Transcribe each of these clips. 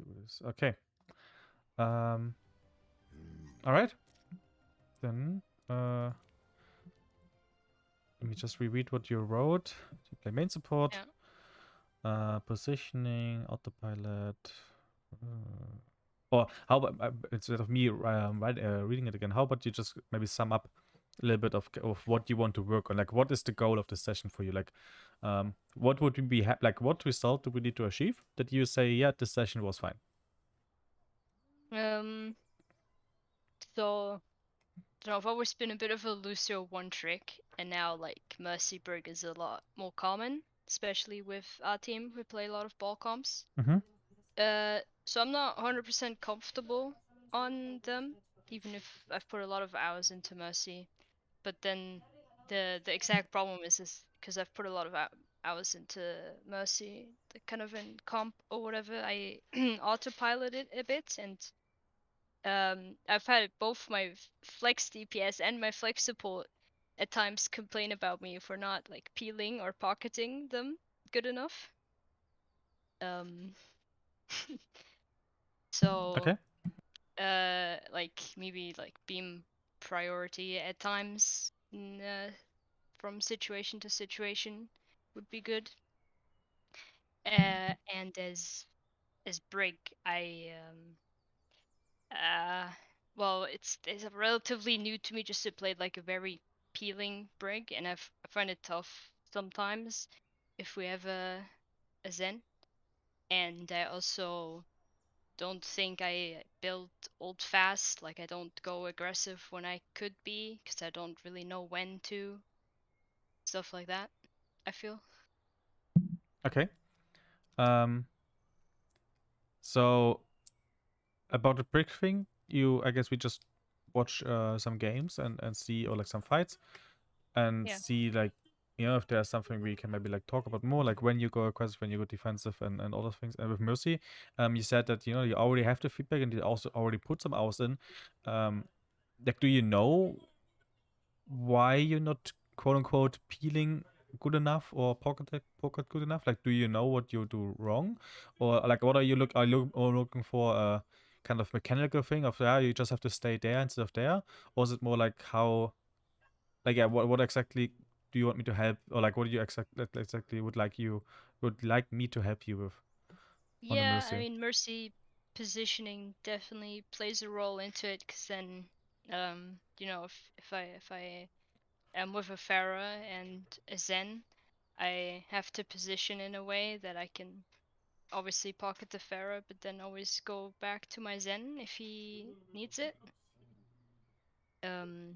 do this. Okay. All right. Then let me just reread what you wrote. You play main support, positioning, autopilot. Or how about instead of me reading it again, how about you just maybe sum up a little bit of what you want to work on? Like, what is the goal of the session for you? Like, what would we be like? What result do we need to achieve that you say, yeah, this session was fine? So I've always been a bit of a Lucio one trick, and now like Mercy Brig is a lot more common, especially with our team. We play a lot of ball comps. So I'm not 100% comfortable on them, even if I've put a lot of hours into Mercy. But then the exact problem is because I've put a lot of hours into Mercy, the kind of in comp or whatever, I autopilot it a bit, and I've had both my flex DPS and my flex support at times complain about me for not like peeling or pocketing them good enough. So Okay. like maybe like beam priority at times from situation to situation would be good. And as Brig, well, it's relatively new to me just to play like a very peeling Brig, and I find it tough sometimes if we have a Zen. And I also don't think I build ult fast. Like I don't go aggressive when I could be because I don't really know when to. Stuff like that, I feel. Okay. So about the brick thing, I guess we just watch some games and see, or like some fights, and see like, if there's something we can maybe like talk about more, like when you go aggressive, when you go defensive, and all those things. And with Mercy, you said that you already have the feedback and you also already put some hours in. Like, do you know why you're not quote unquote peeling good enough or pocket good enough? Like, do you know what you do wrong, or like what are you looking for a kind of mechanical thing of you just have to stay there instead of there, or is it more like how, like, yeah, what exactly do you want me to help, or like what do you exactly would like me to help you with on the Yeah, I Mercy? mean Mercy positioning definitely plays a role into it because then, if I am with a Pharah and a Zen, I have to position in a way that I can obviously pocket the Pharah, but then always go back to my Zen if he needs it. I'm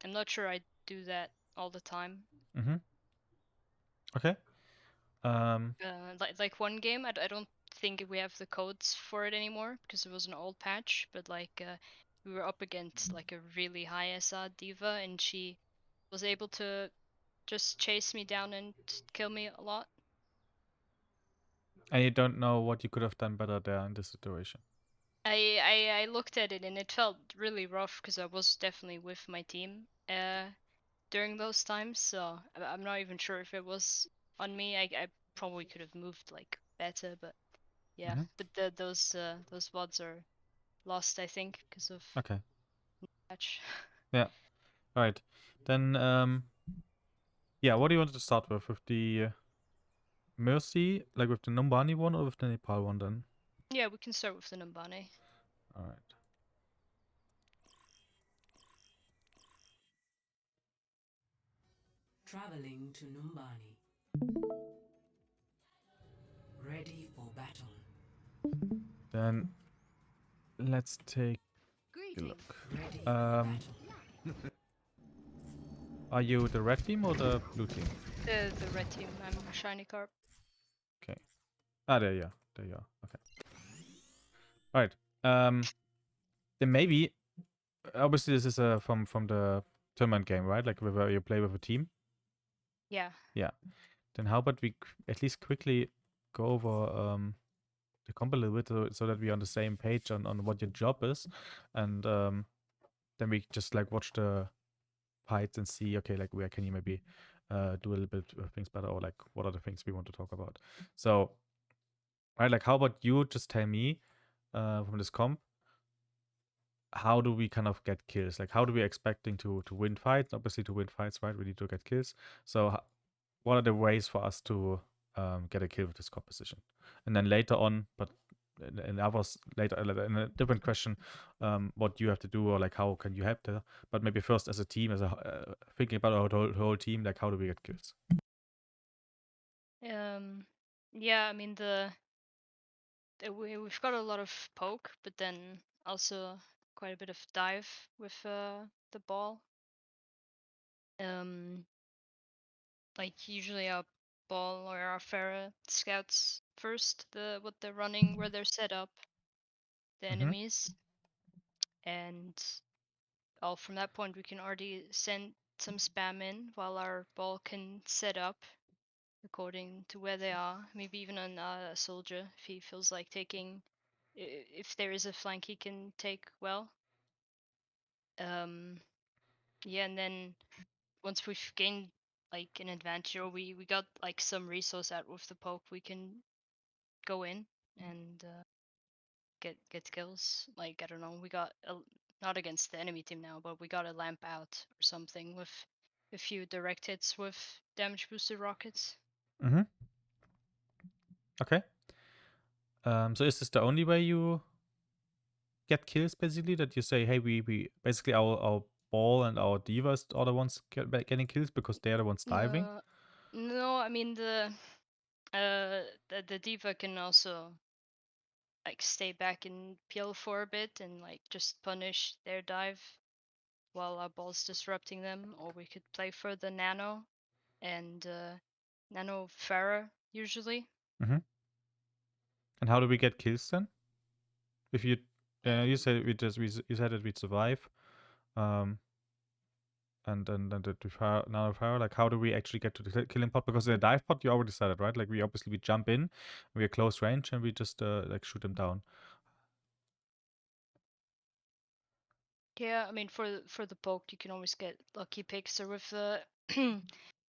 not sure I do that all the time. Mm-hmm. Okay. Like one game, I don't think we have the codes for it anymore because it was an old patch. But like we were up against like a really high SR diva, and she was able to just chase me down and kill me a lot. And you don't know what you could have done better there in this situation. I looked at it and it felt really rough because I was definitely with my team during those times. So I'm not even sure if it was on me. I probably could have moved like better, but yeah. Mm-hmm. But those VODs are lost, I think, because of Okay. patch. Yeah. All right. Then yeah, what do you want to start with the Mercy, like with the Numbani one or with the Nepal one then? Yeah, we can start with the Numbani. All right. Traveling to Numbani. Ready for battle. Then let's take a Greetings. look. Ready for battle. Are you the red team or the blue team? The red team. I'm a shiny carp. Okay. There you are. There you are. Okay. All right. Then maybe, obviously this is from the tournament game, right? Like where you play with a team. Yeah. Yeah. Then how about we at least quickly go over the comp a little bit so that we're on the same page on what your job is, and then we just like watch the fights and see, okay, like where can you maybe do a little bit of things better, or like what are the things we want to talk about. So right? Like, how about you just tell me from this comp, how do we kind of get kills? Like, how do we expecting to win fights? Obviously, to win fights, right, we need to get kills. So what are the ways for us to get a kill with this composition? And then later on, but in others later in a different question, what you have to do or like how can you help there? But maybe first as a team, as a thinking about our whole team, like how do we get kills? Yeah, I mean we've got a lot of poke, but then also quite a bit of dive with the ball. Like usually our ball or our Pharah scouts first what they're running, where they're set up, the enemies, and all from that point we can already send some spam in while our ball can set up according to where they are. Maybe even a soldier if he feels like taking, if there is a flank he can take well. Yeah, and then once we've gained like an advantage or we got like some resource out with the poke, we can go in and get kills. Like I don't know, we got not against the enemy team now, but we got a lamp out or something with a few direct hits with damage boosted rockets. Okay. So is this the only way you get kills, basically? That you say, hey, we basically our ball and our divas are the ones getting kills because they're the ones diving? No, I mean the diva can also like stay back in PL for a bit and like just punish their dive while our ball's disrupting them, or we could play for the nano and nano Pharah usually. And how do we get kills then? If you you said you said that we'd survive, and then the nano Pharah, like how do we actually get to the killing pot? Because in the dive pot you already said it, right? Like we jump in, we are close range, and we just like shoot them down. Yeah, I mean for the poke you can always get lucky picks, or with the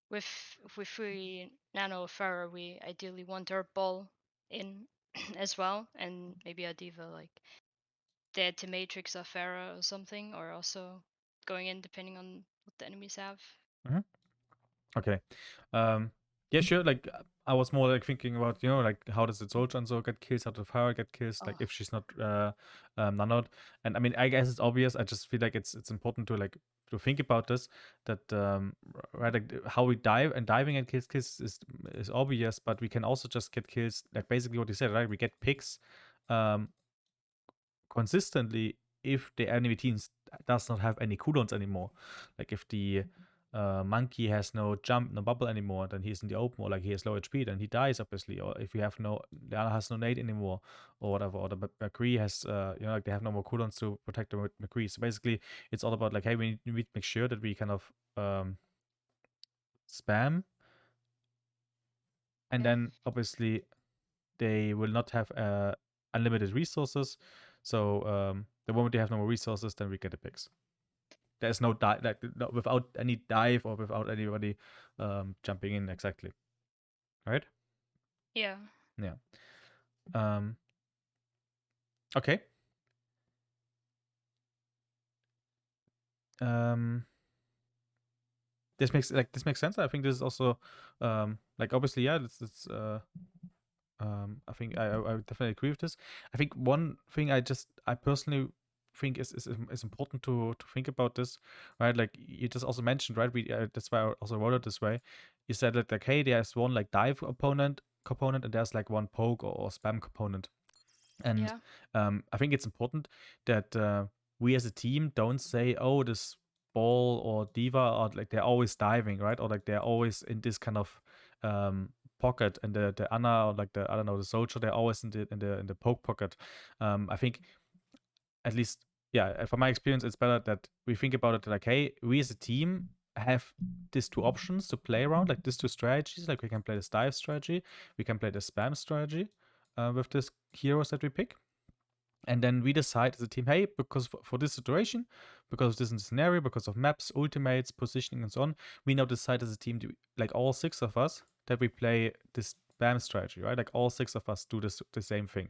with we nano Pharah we ideally want our ball in as well, and maybe a diva like dead to matrix a Pharah or something, or also going in depending on what the enemies have. Okay. Yeah, sure. Like I was more like thinking about, like how does the soldier and so get kills, how does Farah get kills, like if she's not nanoed. And I mean, I guess it's obvious. I just feel like it's important to like to think about this, that right, like how we dive and diving and kills is obvious, but we can also just get kills, like basically what you said, right? We get picks consistently if the enemy team does not have any cooldowns anymore. Like if the monkey has no jump, no bubble anymore, then he's in the open, or like he has low HP, then he dies obviously. Or if we have the other has no nade anymore, or whatever, or the McCree has, like they have no more cooldowns to protect the McCree. So basically, it's all about like, hey, we need to make sure that we kind of spam, and then obviously they will not have unlimited resources. So the moment they have no more resources, then we get the picks. There's no dive, like without any dive or without anybody jumping in exactly, right? Yeah. Okay. This makes sense. I think this is also like obviously, yeah, it's I think I would definitely agree with this. I think one thing I personally think is important to think about this, right? Like you just also mentioned, right? That's why I also wrote it this way. You said that like, hey, there's one like dive component, and there's like one poke or spam component. And I think it's important that we as a team don't say, oh, this ball or diva or like they're always diving, right? Or like they're always in this kind of pocket, and the Anna or like the, I don't know, the soldier, they're always in the poke pocket. I think at least, yeah, from my experience, it's better that we think about it like, hey, we as a team have these two options to play around, like these two strategies. Like we can play this dive strategy, we can play the spam strategy with these heroes that we pick. And then we decide as a team, hey, because for this situation, because of this scenario, because of maps, ultimates, positioning, and so on, we now decide as a team, like all 6 of us, that we play this spam strategy, right? Like all 6 of us do the same thing.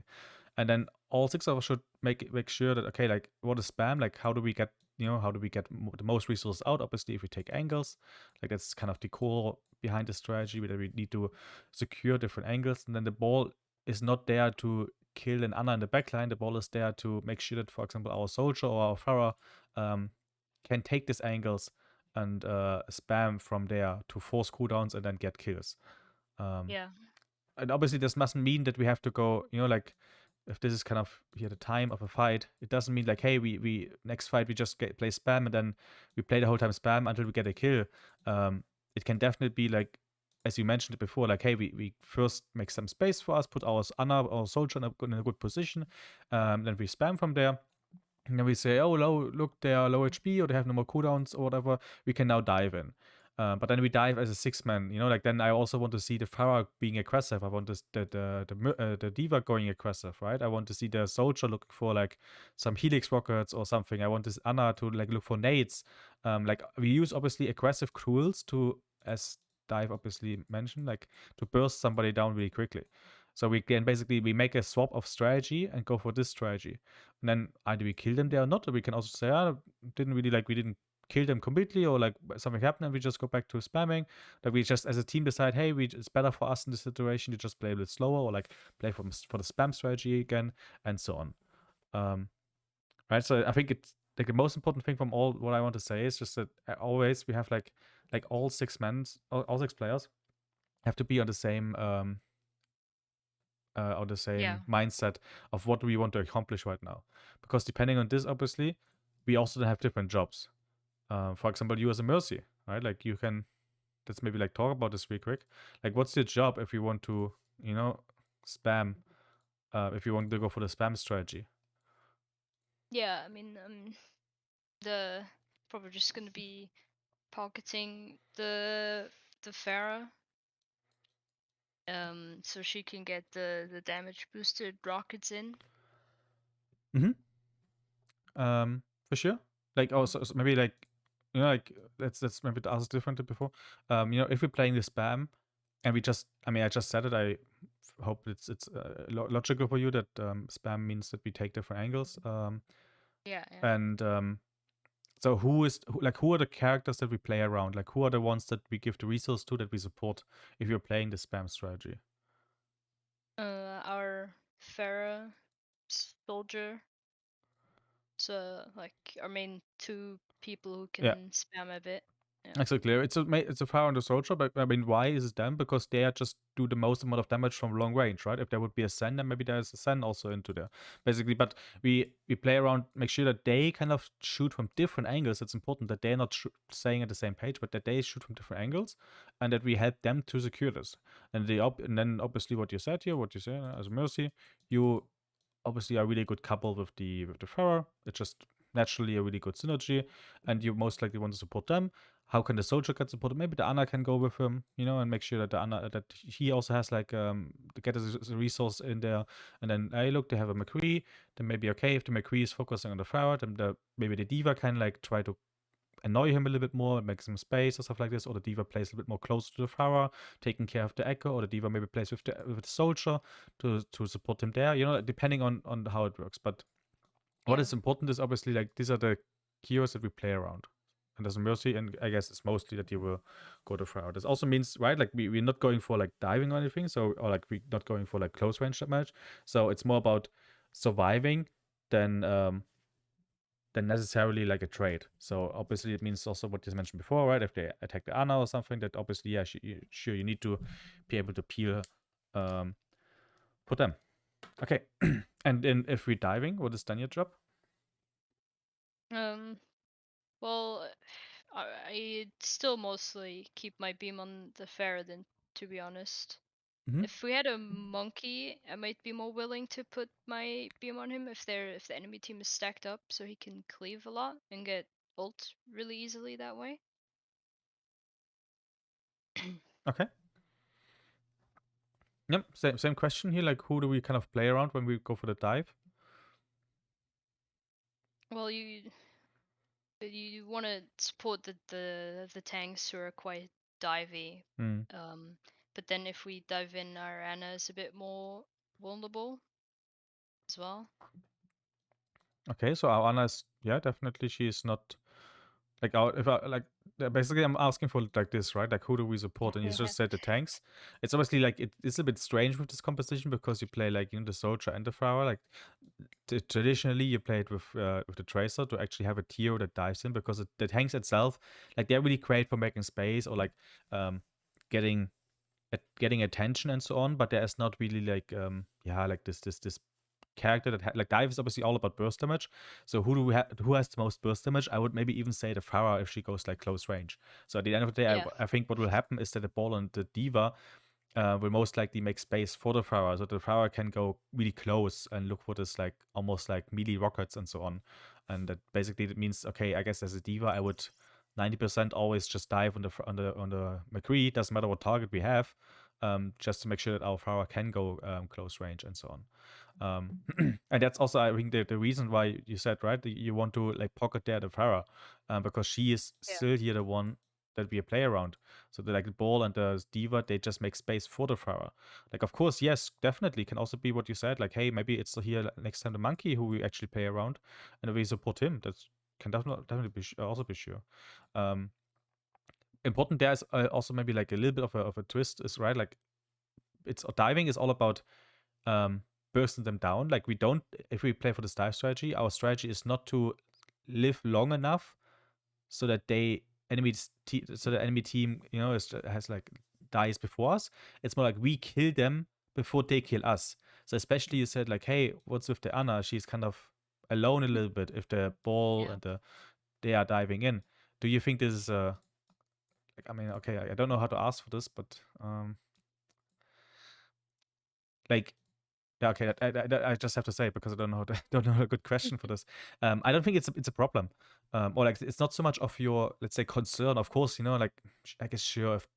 And then all 6 of us should make sure that, okay, like what is spam? Like how do we get the most resources out? Obviously, if we take angles, like that's kind of the core behind the strategy, that we need to secure different angles. And then the ball is not there to kill an Ana in the backline. The ball is there to make sure that, for example, our soldier or our Farah can take these angles and spam from there to force cooldowns and then get kills. Yeah. And obviously this mustn't mean that we have to go, like if this is kind of here the time of a fight, it doesn't mean like, hey, we next fight we just play spam and then we play the whole time spam until we get a kill. It can definitely be like, as you mentioned it before, like, hey, we first make some space for us, put our Ana or soldier in a good position, then we spam from there. And then we say, oh, look, they are low HP or they have no more cooldowns or whatever. We can now dive in. But then we dive as a 6-man, like then I also want to see the Pharah being aggressive. I want the D.Va going aggressive, right? I want to see the soldier looking for like some Helix rockets or something. I want this Ana to like look for nades. Like we use obviously aggressive tools to, as Dive obviously mentioned, like to burst somebody down really quickly. So we can basically make a swap of strategy and go for this strategy. And then either we kill them there or not, or we can also say, we didn't kill them completely, or like something happened and we just go back to spamming. Like we just as a team decide, hey, it's better for us in this situation to just play a bit slower, or like play for the spam strategy again, and so on. Right. So I think it's like the most important thing from all what I want to say is just that always we have like all 6 men, all 6 players have to be on the same mindset of what do we want to accomplish right now. Because depending on this, obviously, we also have different jobs. For example, you as a Mercy, right? Like you can, let's maybe like talk about this real quick. Like what's your job if you want to, spam, if you want to go for the spam strategy? Yeah, I mean, the probably just gonna be pocketing the Pharah. So she can get the damage boosted rockets in. For sure. Like so maybe like like let's maybe ask differently before. If we're playing the spam and I just said it, I hope it's logical for you that spam means that we take different angles. Yeah. And so who are the characters that we play around? Like who are the ones that we give the resource to, that we support if you're playing the spam strategy? Our Pharah soldier. So like our main 2 people who can spam a bit. Yeah. Exactly. It's a Pharah and a soldier, but I mean, why is it them? Because they are just do the most amount of damage from long range, right? If there would be a Sen, then maybe there's a Sen also into there, basically. But we play around, make sure that they kind of shoot from different angles. It's important that they're not staying at the same page, but that they shoot from different angles, and that we help them to secure this. And then obviously what you say as a Mercy, you obviously are a really good couple with the Pharah. It's just naturally a really good synergy, and you most likely want to support them. How can the soldier get supported? Maybe the Ana can go with him, and make sure that that he also has like to get a resource in there. And then hey, look, they have a McCree. Then maybe okay, if the McCree is focusing on the Pharah, then maybe the D.Va can like try to annoy him a little bit more, make some space or stuff like this, or the D.Va plays a little bit more close to the Pharah, taking care of the Echo, or the D.Va maybe plays with the soldier to support him there, depending on how it works. But what is important is obviously like these are the keywords that we play around. And there's a Mercy, and I guess it's mostly that you will go to Pharah. This also means, right, like we're not going for like diving or anything, or like we're not going for like close range damage. So it's more about surviving than necessarily like a trade. So obviously it means also what you mentioned before, right? If they attack the Ana or something, that obviously, yeah, sure, you need to be able to peel for them. Okay. And then if we're diving, what is then your job? Well, I still mostly keep my beam on the Faradin, to be honest. If we had a monkey, I might be more willing to put my beam on him if the enemy team is stacked up, so he can cleave a lot and get ult really easily that way. Okay. Yep. Same question here. Like, who do we kind of play around when we go for the dive? Well, you want to support the tanks who are quite divey. But then if we dive in, our Ana is a bit more vulnerable as well. Okay, so our Ana is, yeah, definitely she's not like basically I'm asking for like this, right? Like who do we support? And you just said the tanks. It's obviously like it's a bit strange with this composition because you play like the soldier and the flower. Like traditionally you played with the tracer to actually have a tier that dives in because the tanks itself, like they're really great for making space or like getting attention and so on, but there is not really like like this character that like dive is obviously all about burst damage. So who has the most burst damage? I would maybe even say the Pharah if she goes like close range. So at the end of the day, Yeah. I think what will happen is that the ball and the diva will most likely make space for the Pharah, so the Pharah can go really close and look for this like almost like melee rockets and so on. And that basically that means, okay, I guess as a diva I would 90% always just dive on the McCree. Doesn't matter what target we have, just to make sure that our Pharah can go close range and so on. And that's also, I think, the reason why you said, right, that you want to like pocket there the Pharah, because she is still here the one that we play around. So the like the ball and the diva, they just make space for the Pharah. Like, of course, yes, definitely can also be what you said. Like, hey, maybe it's here next time the monkey who we actually play around, and we support him. That's can definitely be also be sure. Important there is also maybe like a little bit of a twist is right. Like, it's diving is all about bursting them down. Like we don't, if we play for this dive strategy, our strategy is not to live long enough so that the enemy team, has like dies before us. It's more like we kill them before they kill us. So especially you said like, hey, what's with the Ana? She's kind of alone a little bit if the ball and they are diving in. Do you think this is like, I mean, okay, I don't know how to ask for this, but like, yeah, okay. I just have to say it because I don't know don't know a good question for this. I don't think it's a problem, or like it's not so much of your, let's say, concern. Of course, like I guess sure if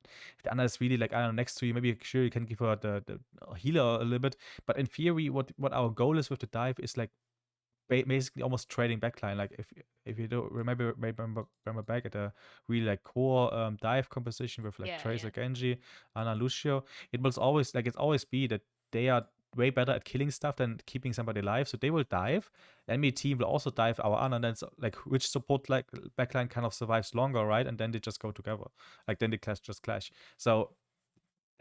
the Anna is really like, I don't know, next to you, maybe sure you can give her the healer a little bit. But in theory, what our goal is with the dive is like basically almost trading backline. Like if you do remember back at a really like core dive composition with like Tracer, Genji, Ana, Lucio, it will always like it's always be that they are way better at killing stuff than keeping somebody alive. So they will dive. The enemy team will also dive our Ana, and then it's like which support like backline kind of survives longer, right? And then they just go together. Like then they clash. So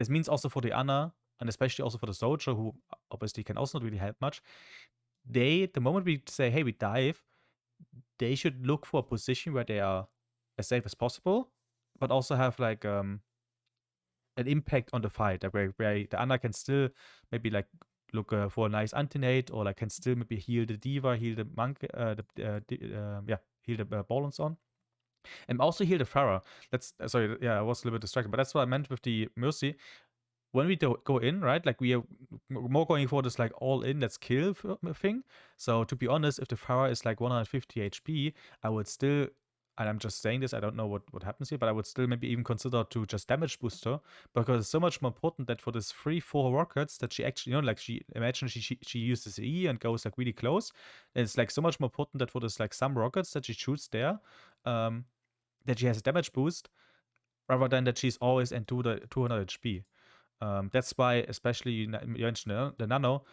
this means also for the Ana, and especially also for the soldier, who obviously can also not really help much. The moment we say, hey, we dive, they should look for a position where they are as safe as possible, but also have like an impact on the fight, like where the Ana can still maybe like look for a nice anti-nade, or like can still maybe heal the diva, heal the monk, heal the ball and so on. And also heal the Pharah. Sorry, I was a little bit distracted, but that's what I meant with the Mercy. When we go in, right, like we are more going for this like all in, let's kill thing. So to be honest, if the Pharah is like 150 HP, I would still, and I'm just saying this, I don't know what happens here, but I would still maybe even consider to just damage boost her, because it's so much more important that for this 3-4 rockets that she actually, like she uses E and goes like really close. It's like so much more important that for this like some rockets that she shoots there, that she has a damage boost rather than that she's always in 200 HP. That's why, especially you mentioned the nano.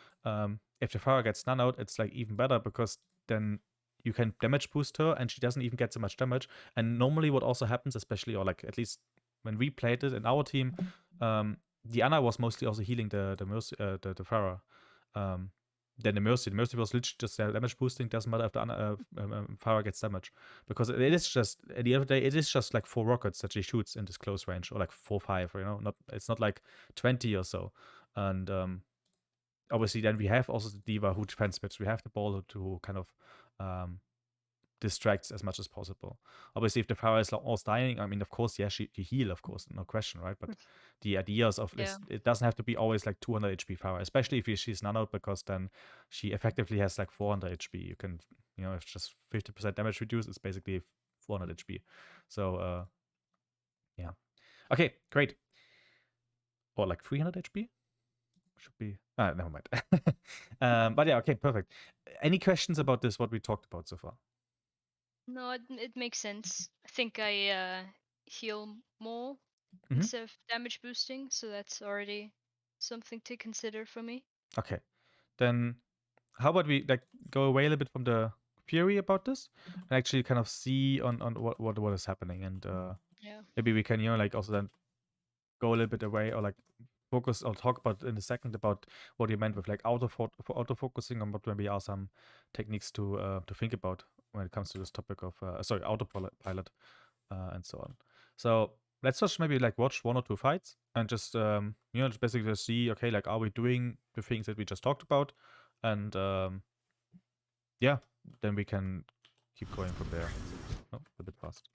If the Pharah gets nanoed, it's like even better because then you can damage boost her and she doesn't even get so much damage. And normally, what also happens, especially or like at least when we played it in our team, the Ana was mostly also healing the Mercy, the Pharah. Then the Mercy was literally just damage boosting. Doesn't matter if the Pharah gets damage, because it is just at the end of the day, it is just like 4 rockets that she shoots in this close range, or like 4-5. It's not like 20 or so. And obviously, then we have also the diva who transmits. We have the ball who kind of distracts as much as possible. Obviously, if the Pharah is almost dying, I mean, of course, yeah, she heal, of course, no question, right? But the ideas of this, it doesn't have to be always like 200 HP Pharah, especially if she's nanoed, because then she effectively has like 400 HP. You can, if just 50% damage reduced, it's basically 400 HP. So, yeah. Okay, great. Or like 300 HP? Should be. Never mind. But yeah, okay, perfect. Any questions about this, what we talked about so far? No, it makes sense. I think I heal more instead of damage boosting, so that's already something to consider for me. Okay, then how about we like go away a little bit from the theory about this and actually kind of see on what is happening, and Yeah. maybe we can like also then go a little bit away or like focus or talk about in a second about what you meant with like auto-focusing and what maybe are some techniques to think about when it comes to this topic of autopilot and so on. So let's just maybe like watch 1 or 2 fights and just just basically just see, okay, like are we doing the things that we just talked about, and yeah, then we can keep going from there. Oh, a bit fast.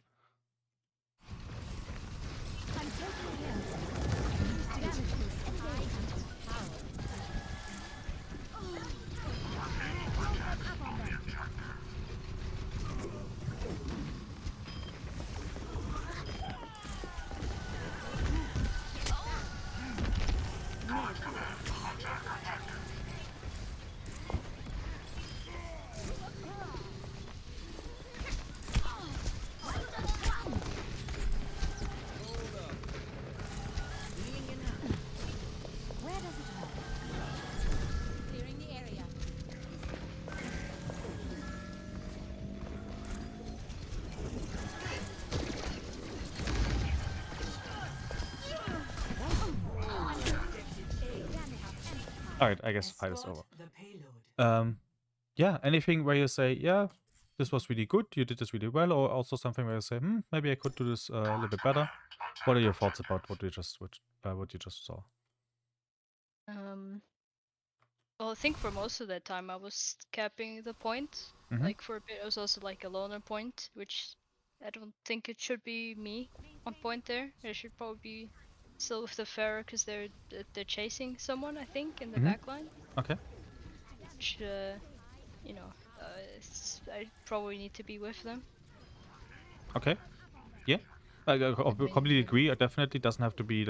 All right, I guess fight is over. Yeah, anything where you say, yeah, this was really good, you did this really well, or also something where you say, maybe I could do this a little bit better. What are your thoughts about what you just saw? Well, I think for most of that time I was capping the point. Like for a bit, I was also like alone on point, which I don't think it should be me on point there. It should probably be still with the Pharaoh because they're chasing someone, I think, in the backline. Okay. Which I probably need to be with them. Okay. Yeah. I completely agree. Definitely doesn't have to be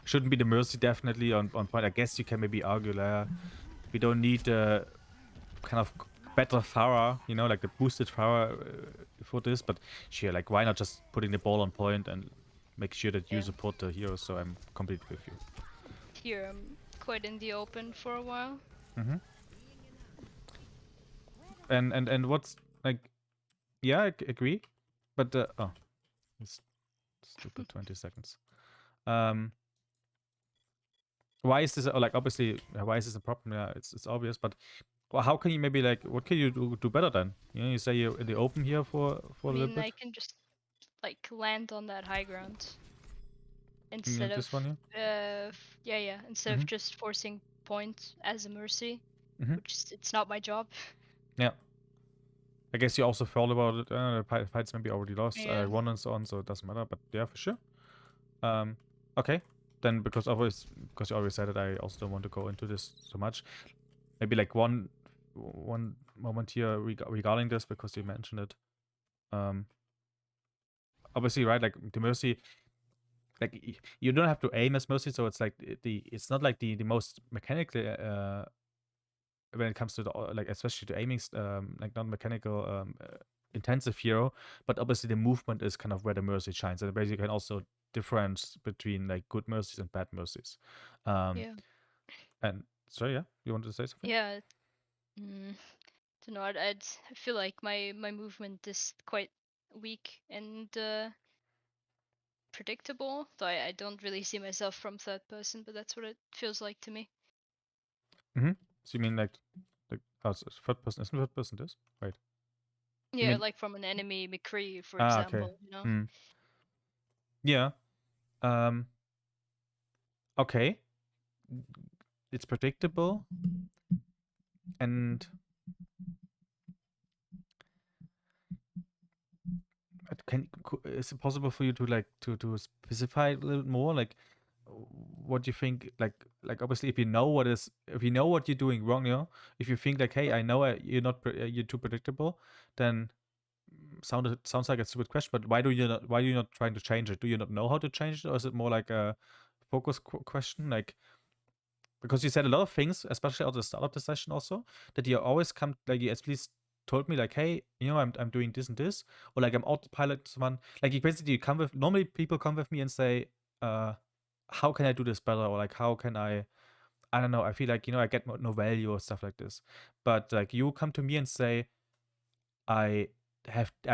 shouldn't be the Mercy definitely on point. I guess you can maybe argue we don't need the kind of better Farah, like the boosted Farah for this, but sure, like why not just putting the ball on point and make sure that you support the hero, so I'm completely with you. Here I'm quite in the open for a while. And what's like, yeah, I agree, but it's stupid 20 seconds. Why is this like obviously why is this a problem? Yeah, it's obvious, but how can you maybe like what can you do better then? You say you're in the open here for a little bit. I can just like land on that high ground instead of this one here? Instead of just forcing point as a Mercy, which it's not my job. Yeah. I guess you also thought about it. The fights maybe already lost, won and so on, so it doesn't matter. But yeah, for sure. Okay. Then because you already said it, I also don't want to go into this so much. Maybe like one moment here regarding this because you mentioned it. Obviously, right? Like the Mercy, like you don't have to aim as Mercy, so it's like it's not like the most mechanically when it comes to the like especially the aiming like non-mechanical intensive hero, but obviously the movement is kind of where the Mercy shines, and basically you can also difference between like good Mercies and bad Mercies. And so yeah, you wanted to say something? Yeah. Don't know. I feel like my movement is quite weak and predictable. Though I don't really see myself from third person, but that's what it feels like to me. So you mean like third person? Isn't third person this? Right. Yeah, like from an enemy McCree, for example. Okay. Yeah. Okay. It's predictable, and is it possible for you to like to specify a little more, like what you think, like obviously if you know what you're doing wrong, if you think like, hey, I know you're too predictable, then sounds like a stupid question, but why are you not trying to change it? Do you not know how to change it, or is it more like a focus question, like because you said a lot of things, especially at the start of the session also, that you always come, like you at least told me like, hey, I'm doing this and this, or like I'm autopilot someone, like you basically normally people come with me and say, how can I do this better, or like how can I don't know, I feel like, I get no value or stuff like this. But like you come to me and say, I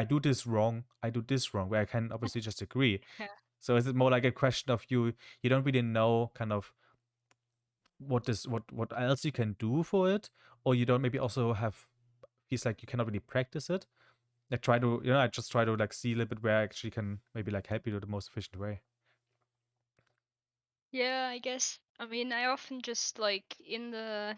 do this wrong, where I can obviously just agree. Yeah. So is it more like a question of you don't really know kind of what else you can do for it, or you don't maybe also have feels like you cannot really practice it? I try to, I just try to like see a little bit where I actually can maybe like help you to the most efficient way. Yeah, I guess. I mean, I often just like in the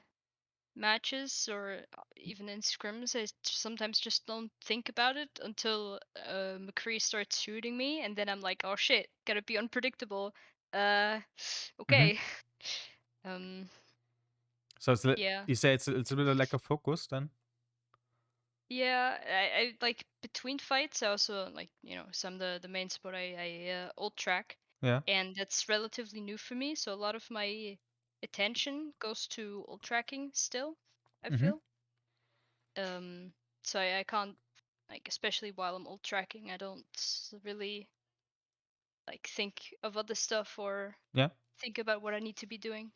matches or even in scrims, I sometimes just don't think about it until McCree starts shooting me, and then I'm like, oh shit, gotta be unpredictable. Okay. um, So it's yeah. you say it's a bit of lack of focus then? Yeah, I like between fights. I also like some the main support. I ult track, Yeah. and that's relatively new for me. So a lot of my attention goes to ult tracking still. I Mm-hmm. feel. So I can't like, especially while I'm ult tracking, I don't really like think of other stuff or Yeah. think about what I need to be doing.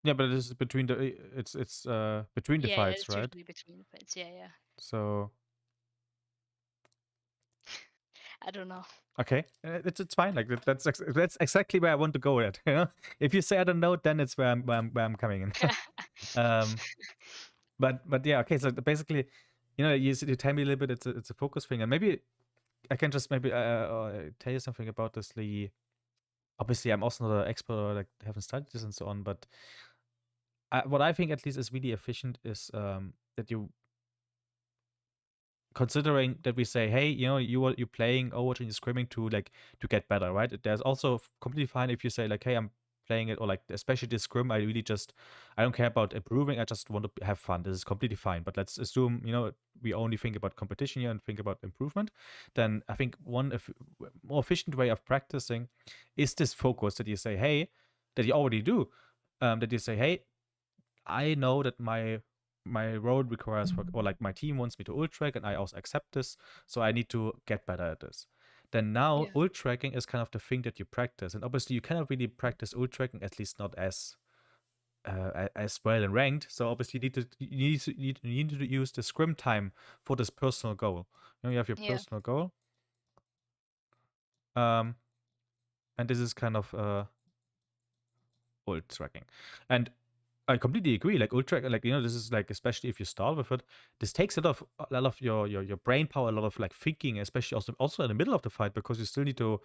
Yeah, but it is between the it's between the Yeah, fights, it's right? usually between the fights. Yeah. So I don't know. okay, it's fine. Like that's exactly where I want to go at. If you say I don't know, then it's where I'm coming in. But yeah, okay. So basically, you tell me a little bit. It's a focus thing, and maybe I can just maybe tell you something about this. Obviously, I'm also not an expert or like haven't studied this and so on. But what I think at least is really efficient is that you considering that we say, hey, you're playing Overwatch and you're scrimming to get better, right? There's also completely fine if you say like, hey, I'm playing it, or like especially this scrim, I don't care about improving, I just want to have fun. This is completely fine. But let's assume, we only think about competition here and think about improvement. Then I think one more efficient way of practicing is this focus that you say, hey, that you already do, that you say, hey, I know that my role requires or like my team wants me to ult track, and I also accept this, so I need to get better at this. Then now Yeah. ult tracking is kind of the thing that you practice, and obviously you cannot really practice ult tracking, at least not as well and ranked. So obviously you need to use the scrim time for this personal goal. You have your Yeah. personal goal, and this is kind of ult tracking, and I completely agree. Like ultra, like this is like, especially if you start with it, this takes a lot of your brain power, a lot of like thinking, especially also in the middle of the fight, because you still need to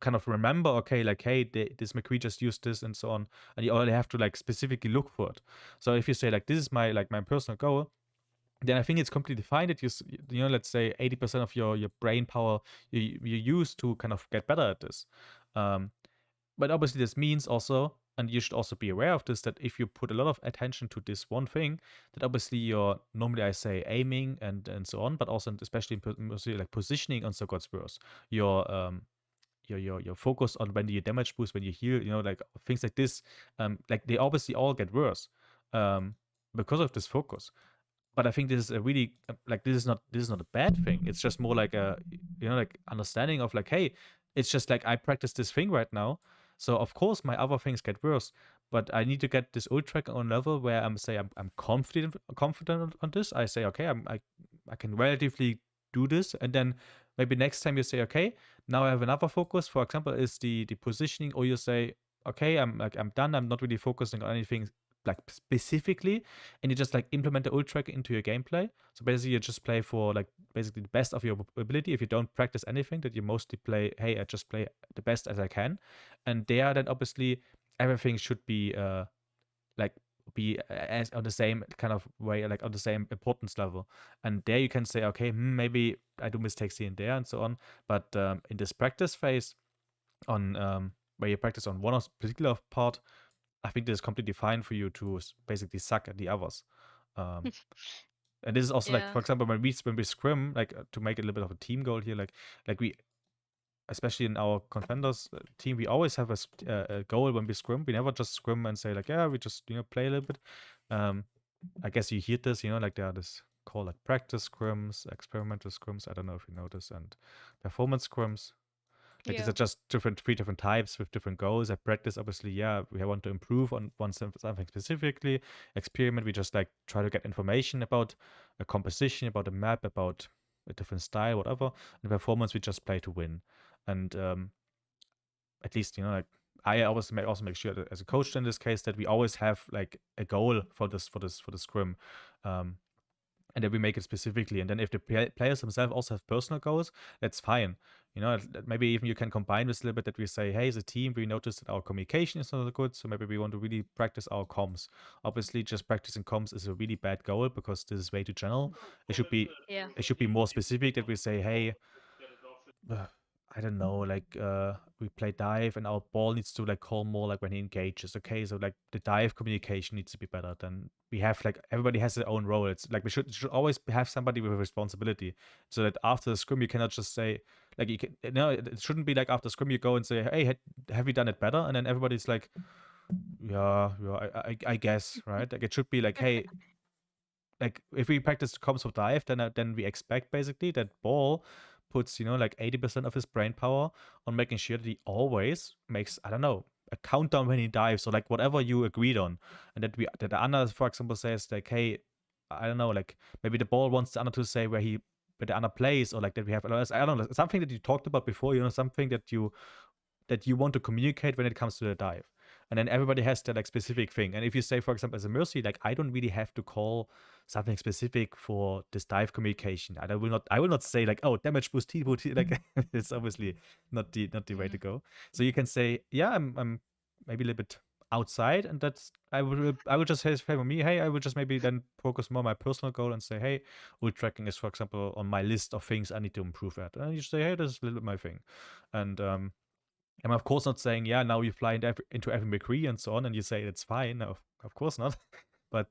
kind of remember, okay, like, hey, this McCree just used this and so on, and you only have to like specifically look for it. So if you say like, this is my personal goal, then I think it's completely fine that let's say 80% of your brain power you use to kind of get better at this. But obviously, this means also, and you should also be aware of this, that if you put a lot of attention to this one thing, that obviously you're normally, I say, aiming and so on, but also especially mostly like positioning on so God's worse. Your focus on when you damage boost, when you heal, like things like this, like they obviously all get worse because of this focus. But I think this is a really like this is not a bad thing. It's just more like a like understanding of like, hey, it's just like I practice this thing right now, so of course my other things get worse, but I need to get this ult track on a level where I'm confident on this. I say, okay, I can relatively do this, and then maybe next time you say, okay, now I have another focus. For example, is the positioning, or you say, okay, I'm done. I'm not really focusing on anything like specifically, and you just like implement the ult track into your gameplay. So basically, you just play for like basically the best of your ability. If you don't practice anything, that you mostly play, hey, I just play the best as I can, and there then obviously everything should be like be as on the same kind of way, like on the same importance level. And there you can say, okay, maybe I do mistakes here and there and so on. But in this practice phase, on where you practice on one particular part, I think this is completely fine for you to basically suck at the others. Um, and this is also like, Yeah. for example, when we scrim, like to make it a little bit of a team goal here, like we, especially in our contenders team, we always have a goal when we scrim. We never just scrim and say like, yeah, we just play a little bit. I guess you hear this, like there are this called like practice scrims, experimental scrims. I don't know if you know this, and performance scrims. Like Yeah. these are just three different types with different goals. At practice, obviously, yeah, we want to improve on something specifically. Experiment, we just like try to get information about a composition, about a map, about a different style, whatever. And performance, we just play to win. And at least, you know, like I always also make sure that as a coach in this case that we always have like a goal for the scrim. And then we make it specifically. And then if the players themselves also have personal goals, that's fine. You know, maybe even you can combine this a little bit that we say, hey, as a team, we noticed that our communication is not good, so maybe we want to really practice our comms. Obviously, just practicing comms is a really bad goal because this is way too general. It should be more specific that we say, hey, I don't know, like we play dive and our ball needs to like call more like when he engages. Okay, so like the dive communication needs to be better. Then we have like everybody has their own role. It's like we should always have somebody with a responsibility, so that after the scrim you cannot just say like you can. No, it shouldn't be like after scrim you go and say, hey, have we done it better? And then everybody's like, yeah, I guess, right? Like it should be like, hey, like if we practice comms for dive, then we expect basically that ball puts, you know, like 80% of his brain power on making sure that he always makes, I don't know, a countdown when he dives or like whatever you agreed on. And that Anna, for example, says like, hey, I don't know, like maybe the ball wants the Anna to say where the Anna plays, or like that we have, I don't know, something that you talked about before, you know, something that you want to communicate when it comes to the dive. And then everybody has their like specific thing. And if you say, for example, as a mercy, like I don't really have to call something specific for this dive communication. I will not say like, oh, damage boost, T boost, like it's obviously not the way to go. So you can say, yeah, I'm maybe a little bit outside, and that's I would just say for me, hey, I would just maybe then focus more on my personal goal and say, hey, ult tracking is, for example, on my list of things I need to improve at. And you say, hey, this is a little bit my thing. And I'm of course not saying, yeah, now you fly into every McCree and so on, and you say it's fine. No, of course not. But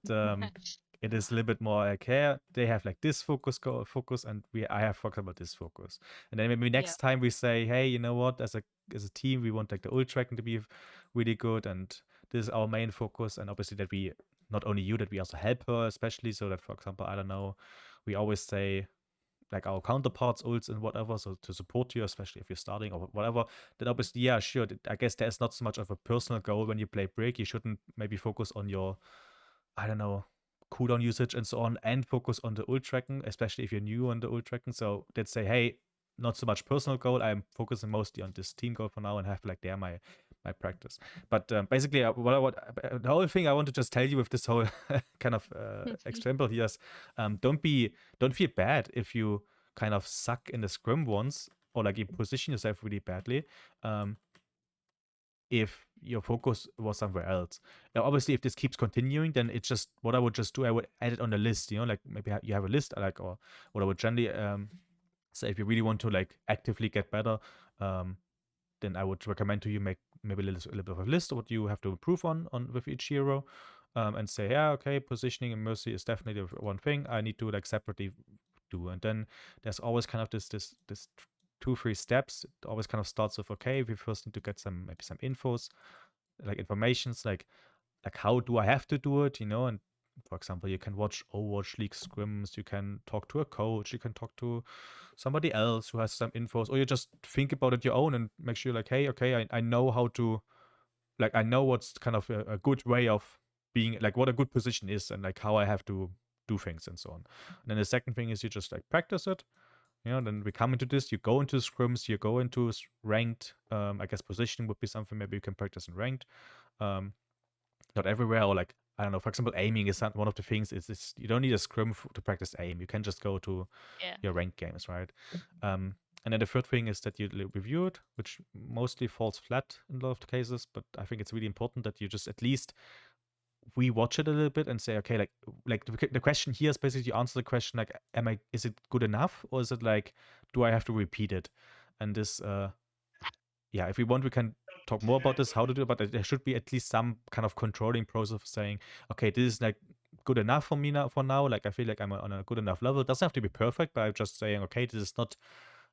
it is a little bit more like, yeah, they have like this focus, and I have, for example, this focus. And then maybe next time we say, hey, you know what, as a team, we want like the ult tracking to be really good, and this is our main focus. And obviously that we, not only you, that we also help her, especially so that, for example, I don't know, we always say, like our counterparts, ults and whatever, so to support you, especially if you're starting or whatever, then obviously, yeah, sure. I guess there's not so much of a personal goal when you play Brig. You shouldn't maybe focus on your, I don't know, cooldown usage and so on, and focus on the ult tracking, especially if you're new on the ult tracking. So let's say, hey, not so much personal goal. I'm focusing mostly on this team goal for now and have like there my practice. But basically, the whole thing I want to just tell you with this whole kind of example here is, don't feel bad if you kind of suck in the scrim once, or like you position yourself really badly. If your focus was somewhere else. Now, obviously, if this keeps continuing, then it's just what I would just do. I would add it on the list. You know, like maybe you have a list, like, or what I would generally say, if you really want to like actively get better, then I would recommend to you make maybe a little bit of a list of what you have to improve on with each hero, and say, yeah, okay, positioning and mercy is definitely one thing I need to like separately do. And then there's always kind of this 2-3 steps. It always kind of starts with, okay, we first need to get maybe some infos, like informations, like how do I have to do it, you know? And for example, you can watch Overwatch League scrims, you can talk to a coach, you can talk to somebody else who has some infos, or you just think about it your own and make sure like, hey, okay, I know how to, like, I know what's kind of a good way of being, like what a good position is, and like how I have to do things and so on. And then the second thing is you just like practice it. You know, then we come into this, you go into scrims, you go into ranked. I guess positioning would be something maybe you can practice in ranked. Not everywhere, or like, I don't know, for example, aiming is one of the things. Is you don't need a scrim to practice aim. You can just go to your ranked games, right? And then the third thing is that you review it, which mostly falls flat in a lot of cases, but I think it's really important that you just at least rewatch it a little bit and say, okay, like the question here is basically you answer the question like, is it good enough, or is it like, do I have to repeat it? And this, yeah, if we want, we can talk more about this, how to do it, but there should be at least some kind of controlling process of saying, okay, this is like good enough for me now. For now, like I feel like I'm on a good enough level. It doesn't have to be perfect, but I'm just saying, okay, this is not.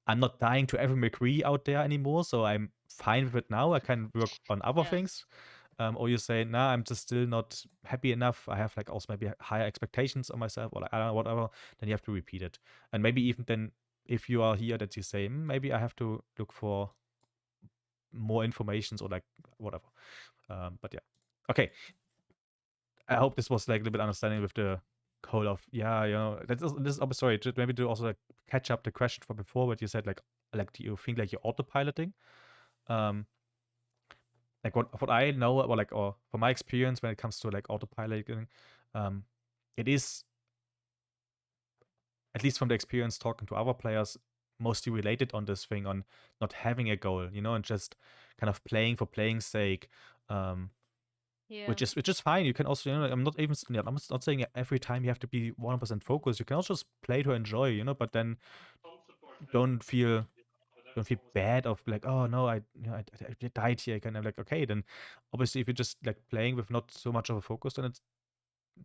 I'm not dying to every McCree out there anymore, so I'm fine with it now. I can work on other things. Or you say, nah, I'm just still not happy enough. I have like also maybe higher expectations on myself, or like, I don't know, whatever. Then you have to repeat it. And maybe even then, if you are here, that you say, maybe I have to look for more informations or like whatever. But yeah, okay. I hope this was like a little bit understanding with the whole of this is sorry, maybe to also like catch up the question from before, what you said like do you think like you're autopiloting? Like what I know or from my experience when it comes to like autopiloting, it is, at least from the experience talking to other players, mostly related on this thing on not having a goal, and just kind of playing for playing's sake. Which is fine. You can also, I'm not even, I'm not saying every time you have to be 100% focused. You can also just play to enjoy, but then don't feel bad of like, oh no, I died here. Kind of like, okay, then obviously if you're just like playing with not so much of a focus,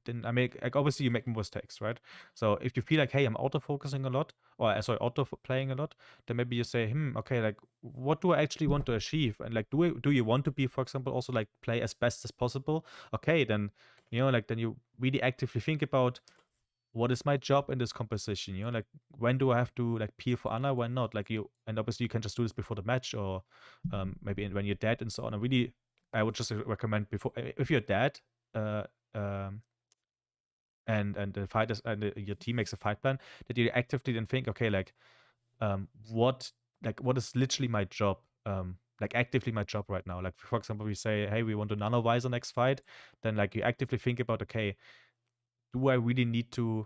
then I make like obviously you make mistakes, right? So if you feel like, hey, I'm auto-focusing a lot, or sorry, auto-playing a lot, then maybe you say, okay, like what do I actually want to achieve? And like do you want to be, for example, also like play as best as possible? Okay, then then you really actively think about what is my job in this composition, like when do I have to like peel for Anna, when not? Like and obviously you can just do this before the match or maybe when you're dead and so on. I would just recommend before, if you're dead, and the fight is, and your team makes a fight plan, that you actively then think, okay, like what is literally my job, like actively my job right now. Like for example, we say, hey, we want to nanovise next fight, then like you actively think about, okay, do I really need to,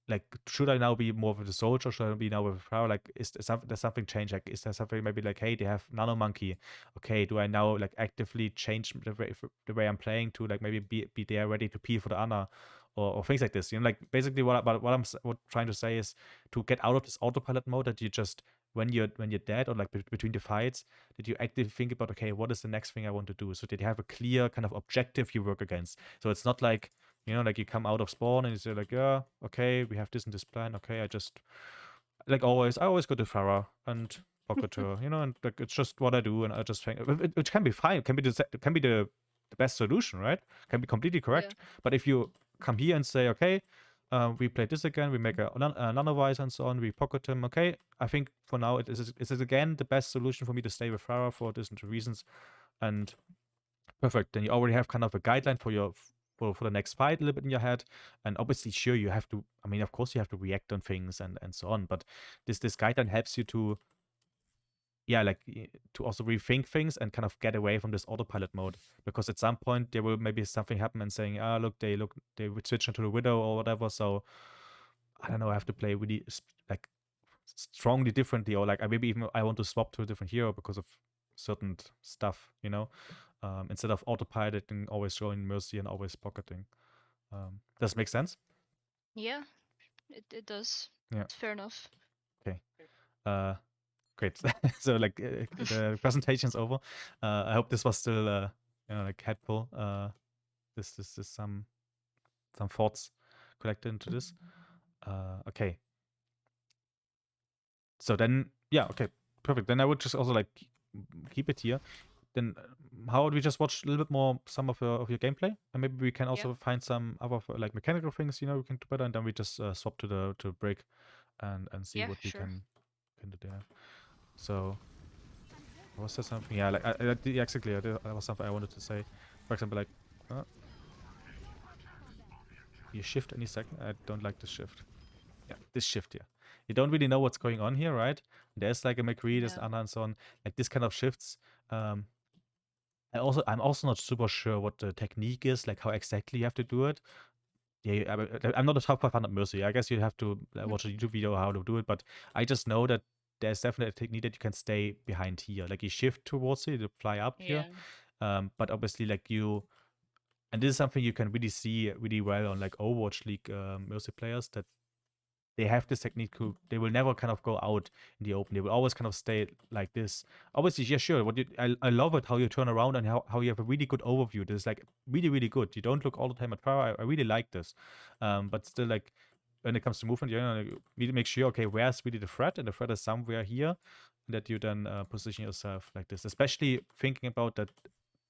like, should I now be more with the soldier? Should I be now with power? Like, there's something changed? Like, is there something maybe like, hey, they have nano monkey? Okay, do I now like actively change the way I'm playing to like maybe be there ready to peel for the Ana, or things like this? Like basically what I'm trying to say is to get out of this autopilot mode that you just when you're dead or like between the fights, that you actively think about, okay, what is the next thing I want to do? So that you have a clear kind of objective you work against. So it's not like, like you come out of spawn and you say like, yeah, okay, we have this and this plan. Okay, I always go to Farah and pocket her, and like it's just what I do, and I just think, which can be fine, can be the best solution, right? Can be completely correct. But if you come here and say, okay, we play this again, we make a nanovise and so on, we pocket him. Okay, I think for now it is again the best solution for me to stay with Farah for different reasons, and perfect. Then you already have kind of a guideline for your for the next fight a little bit in your head. And obviously, sure, you have to, I mean, of course you have to react on things and so on, but this guideline helps you to, like, to also rethink things and kind of get away from this autopilot mode, because at some point there will maybe something happen and saying, they would switch into the widow or whatever, so I don't know, I have to play really like strongly differently, or like maybe even I want to swap to a different hero because of certain stuff, instead of autopiloting, always showing mercy and always pocketing. Does it make sense? Yeah, it does. Yeah. It's fair enough. Okay. Great. So like the presentation's over. I hope this was still like helpful. This is some thoughts collected into this. Okay. So then, yeah, okay, perfect. Then I would just also like keep it here. Then how would we just watch a little bit more some of your gameplay, and maybe we can also find some other like mechanical things we can do better, and then we just swap to the Brig and see what we can do there. So was there something? Yeah, like exactly. That was something I wanted to say. For example, like you shift any second. I don't like this shift. Yeah, this shift here. You don't really know what's going on here, right? There's like a McCree, there's an Anna, and so on. Like this kind of shifts. I'm also not super sure what the technique is, like how exactly you have to do it. Yeah, I'm not a top 500 Mercy. I guess you have to watch a YouTube video how to do it, but I just know that there's definitely a technique that you can stay behind here. Like you shift towards it, you fly up here. But obviously, like and this is something you can really see really well on like Overwatch League Mercy players, that they have this technique. They will never kind of go out in the open. They will always kind of stay like this. Obviously, yeah, sure. I love it how you turn around and how you have a really good overview. This is like really, really good. You don't look all the time at power. I really like this. But still, like when it comes to movement, you need to make sure, okay, where's really the threat? And the threat is somewhere here, that you then position yourself like this. Especially thinking about that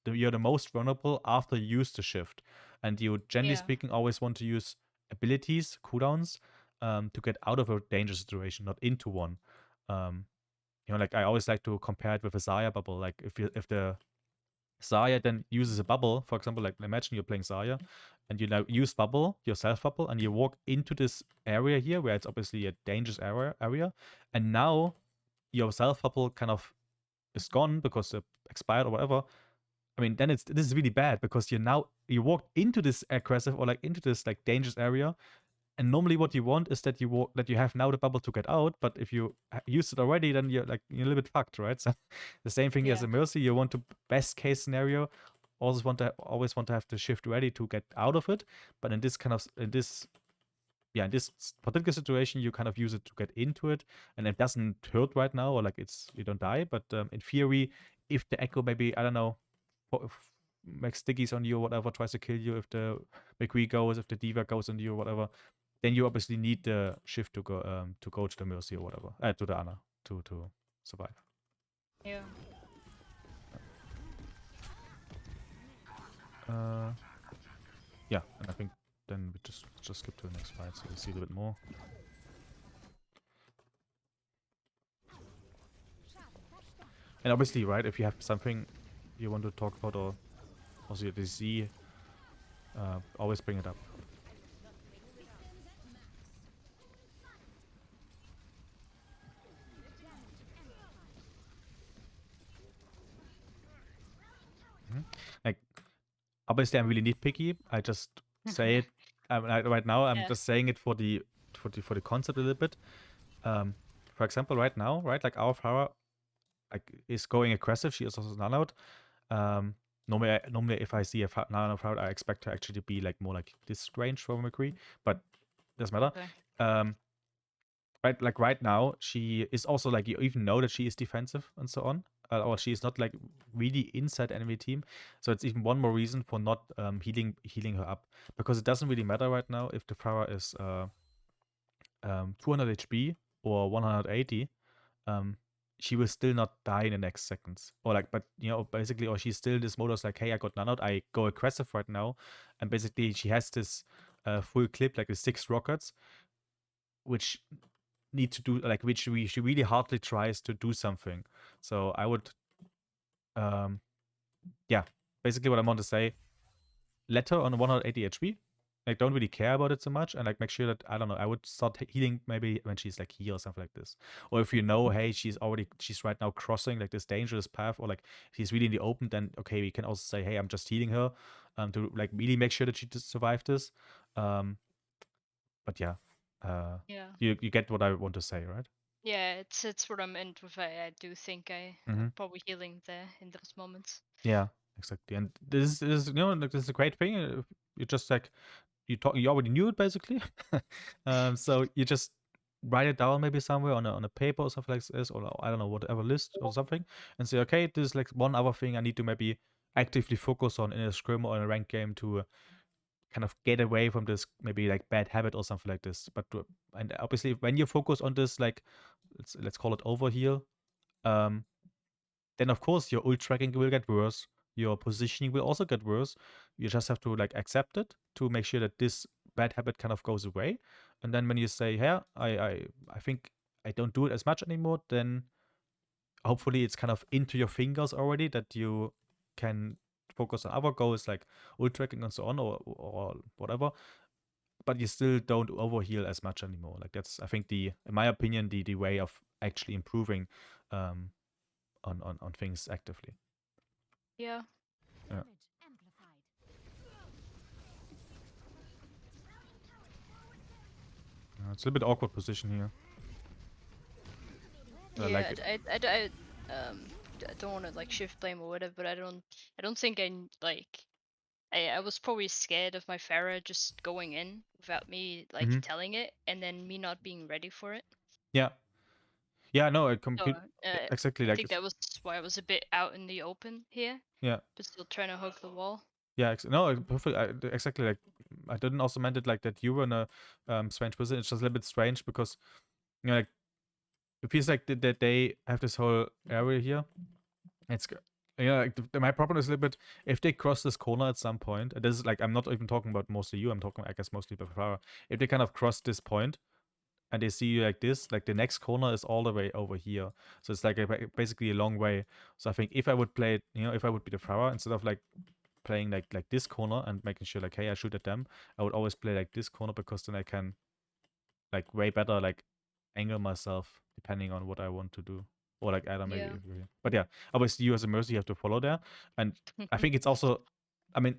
you're the most vulnerable after you use the shift. And you, generally speaking, always want to use abilities, cooldowns, to get out of a dangerous situation, not into one. like I always like to compare it with a Zarya bubble. Like if the Zarya then uses a bubble, for example, like imagine you're playing Zarya and you now use bubble, your self bubble, and you walk into this area here where it's obviously a dangerous area, and now your self bubble kind of is gone because it expired or whatever. I mean, then this is really bad because you walked into this aggressive or like into this like dangerous area, and normally what you want is that you have now the bubble to get out, but if you used it already, then you're a little bit fucked, right? So the same thing as a Mercy, you want to best case scenario, always want to have the shift ready to get out of it, but in this particular situation, you kind of use it to get into it, and it doesn't hurt right now, or like you don't die, but in theory, if the echo maybe, I don't know, makes stickies on you or whatever, tries to kill you, if the McCree goes, if the Diva goes on you or whatever, then you obviously need the shift to go to the Mercy or whatever, to the Ana to survive. Yeah. Yeah, and I think then we just skip to the next fight so we see a little bit more. And obviously, right, if you have something you want to talk about or also your DC, always bring it up. Like, obviously, I'm really nitpicky. I just say it. Right now, I'm just saying it for the concept a little bit. For example, right now, right, like our Farah, like is going aggressive. She is also nullout. Normally, if I see a nano Farah, I expect her actually to be like more like this range from McCree, but doesn't matter. Okay. Right, like right now, she is also like you even know that she is defensive and so on, or she is not like really inside enemy team. So it's even one more reason for not healing her up, because it doesn't really matter right now if the Farah is 200 HP or 180. She will still not die in the next seconds, or like, but basically, or she's still in this modus like, hey, I got none out, I go aggressive right now, and basically she has this full clip like the 6 rockets, which need to do like she really hardly tries to do something. So I would basically what I want to say, let her on 180 HP, like don't really care about it so much, and like make sure that, I don't know, I would start healing maybe when she's like here or something like this, or if hey, she's right now crossing like this dangerous path, or like she's really in the open, then okay, we can also say, hey, I'm just healing her to like really make sure that she just survived this. But yeah, you get what I want to say, right? Yeah, it's what I meant with I do think probably healing there in those moments. Yeah, exactly. And this is like, this is a great thing. You just like you already knew it basically. So you just write it down maybe somewhere on a paper or something like this, or I don't know, whatever list or something, and say, okay, this is like one other thing I need to maybe actively focus on in a scrim or in a ranked game to kind of get away from this maybe like bad habit or something like this. But and obviously when you focus on this, like let's call it overheal, then of course your ult tracking will get worse. Your positioning will also get worse. You just have to like accept it to make sure that this bad habit kind of goes away. And then when you say, "Yeah, I think I don't do it as much anymore," then hopefully it's kind of into your fingers already that you can focus on other goals like ult tracking and so on, or whatever. But you still don't overheal as much anymore. Like that's, I think, in my opinion, the way of actually improving on things actively. Yeah. Yeah. It's a little bit awkward position here. Yeah, like I don't want to like shift blame or whatever, but I don't think I was probably scared of my Pharah just going in without me like telling it, and then me not being ready for it. Yeah. Yeah, no, I So, exactly I like think that was why I was a bit out in the open here. Yeah. But still trying to hug the wall. Yeah, no, perfect. Exactly, like I didn't also meant it like that you were in a strange position. It's just a little bit strange because like it feels like that they have this whole area here. It's like my problem is a little bit if they cross this corner at some point. And this is like, I'm not even talking about mostly you. I'm talking, I guess, mostly about Farah. If they kind of cross this point, and they see you like this, like the next corner is all the way over here. So it's like basically a long way. So I think if I would play, if I would be the Pharah, instead of like playing like this corner and making sure like, hey, I shoot at them, I would always play like this corner, because then I can like way better like angle myself depending on what I want to do. Or like Adam maybe. Yeah. But yeah, obviously you as a Mercy you have to follow there. And I think it's also, I mean,